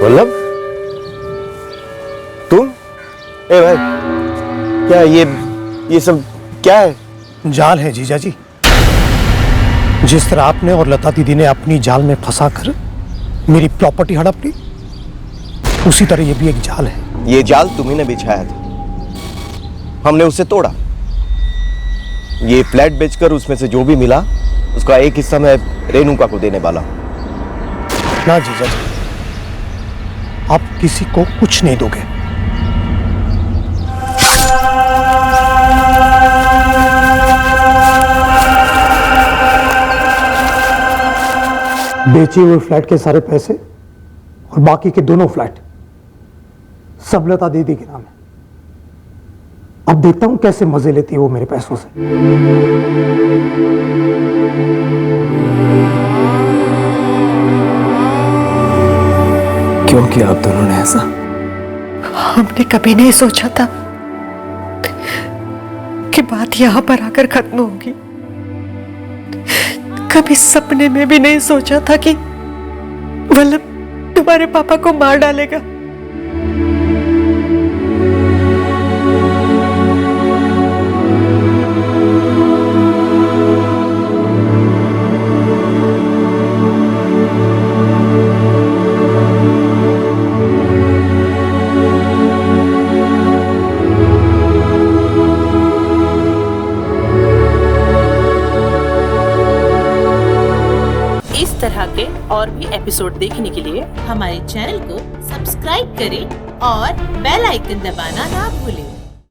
वल्लभ, तुम? ए भाई, क्या ये सब क्या है? जाल है जीजा जी। जिस तरह आपने और लता दीदी ने अपनी जाल में फंसाकर मेरी प्रॉपर्टी हड़प ली, उसी तरह ये भी एक जाल है। ये जाल तुम्ही ने बिछाया था, हमने उसे तोड़ा। ये फ्लैट बेचकर उसमें से जो भी मिला उसका एक हिस्सा मैं रेणुका को देने वाला हूं। ना जीजा जी, आप किसी को कुछ नहीं दोगे। बेचे हुए फ्लैट के सारे पैसे और बाकी के दोनों फ्लैट सब लता दीदी के नाम है। अब देखता हूं कैसे मजे लेती है वो मेरे पैसों से। क्यों किया आप दोनों ने ऐसा? हमने कभी नहीं सोचा था कि बात यहां पर आकर खत्म होगी। कभी सपने में भी नहीं सोचा था कि वल्लभ तुम्हारे पापा को मार डालेगा। इस तरह के और भी एपिसोड देखने के लिए हमारे चैनल को सब्सक्राइब करें और बेल आइकन दबाना ना भूलें।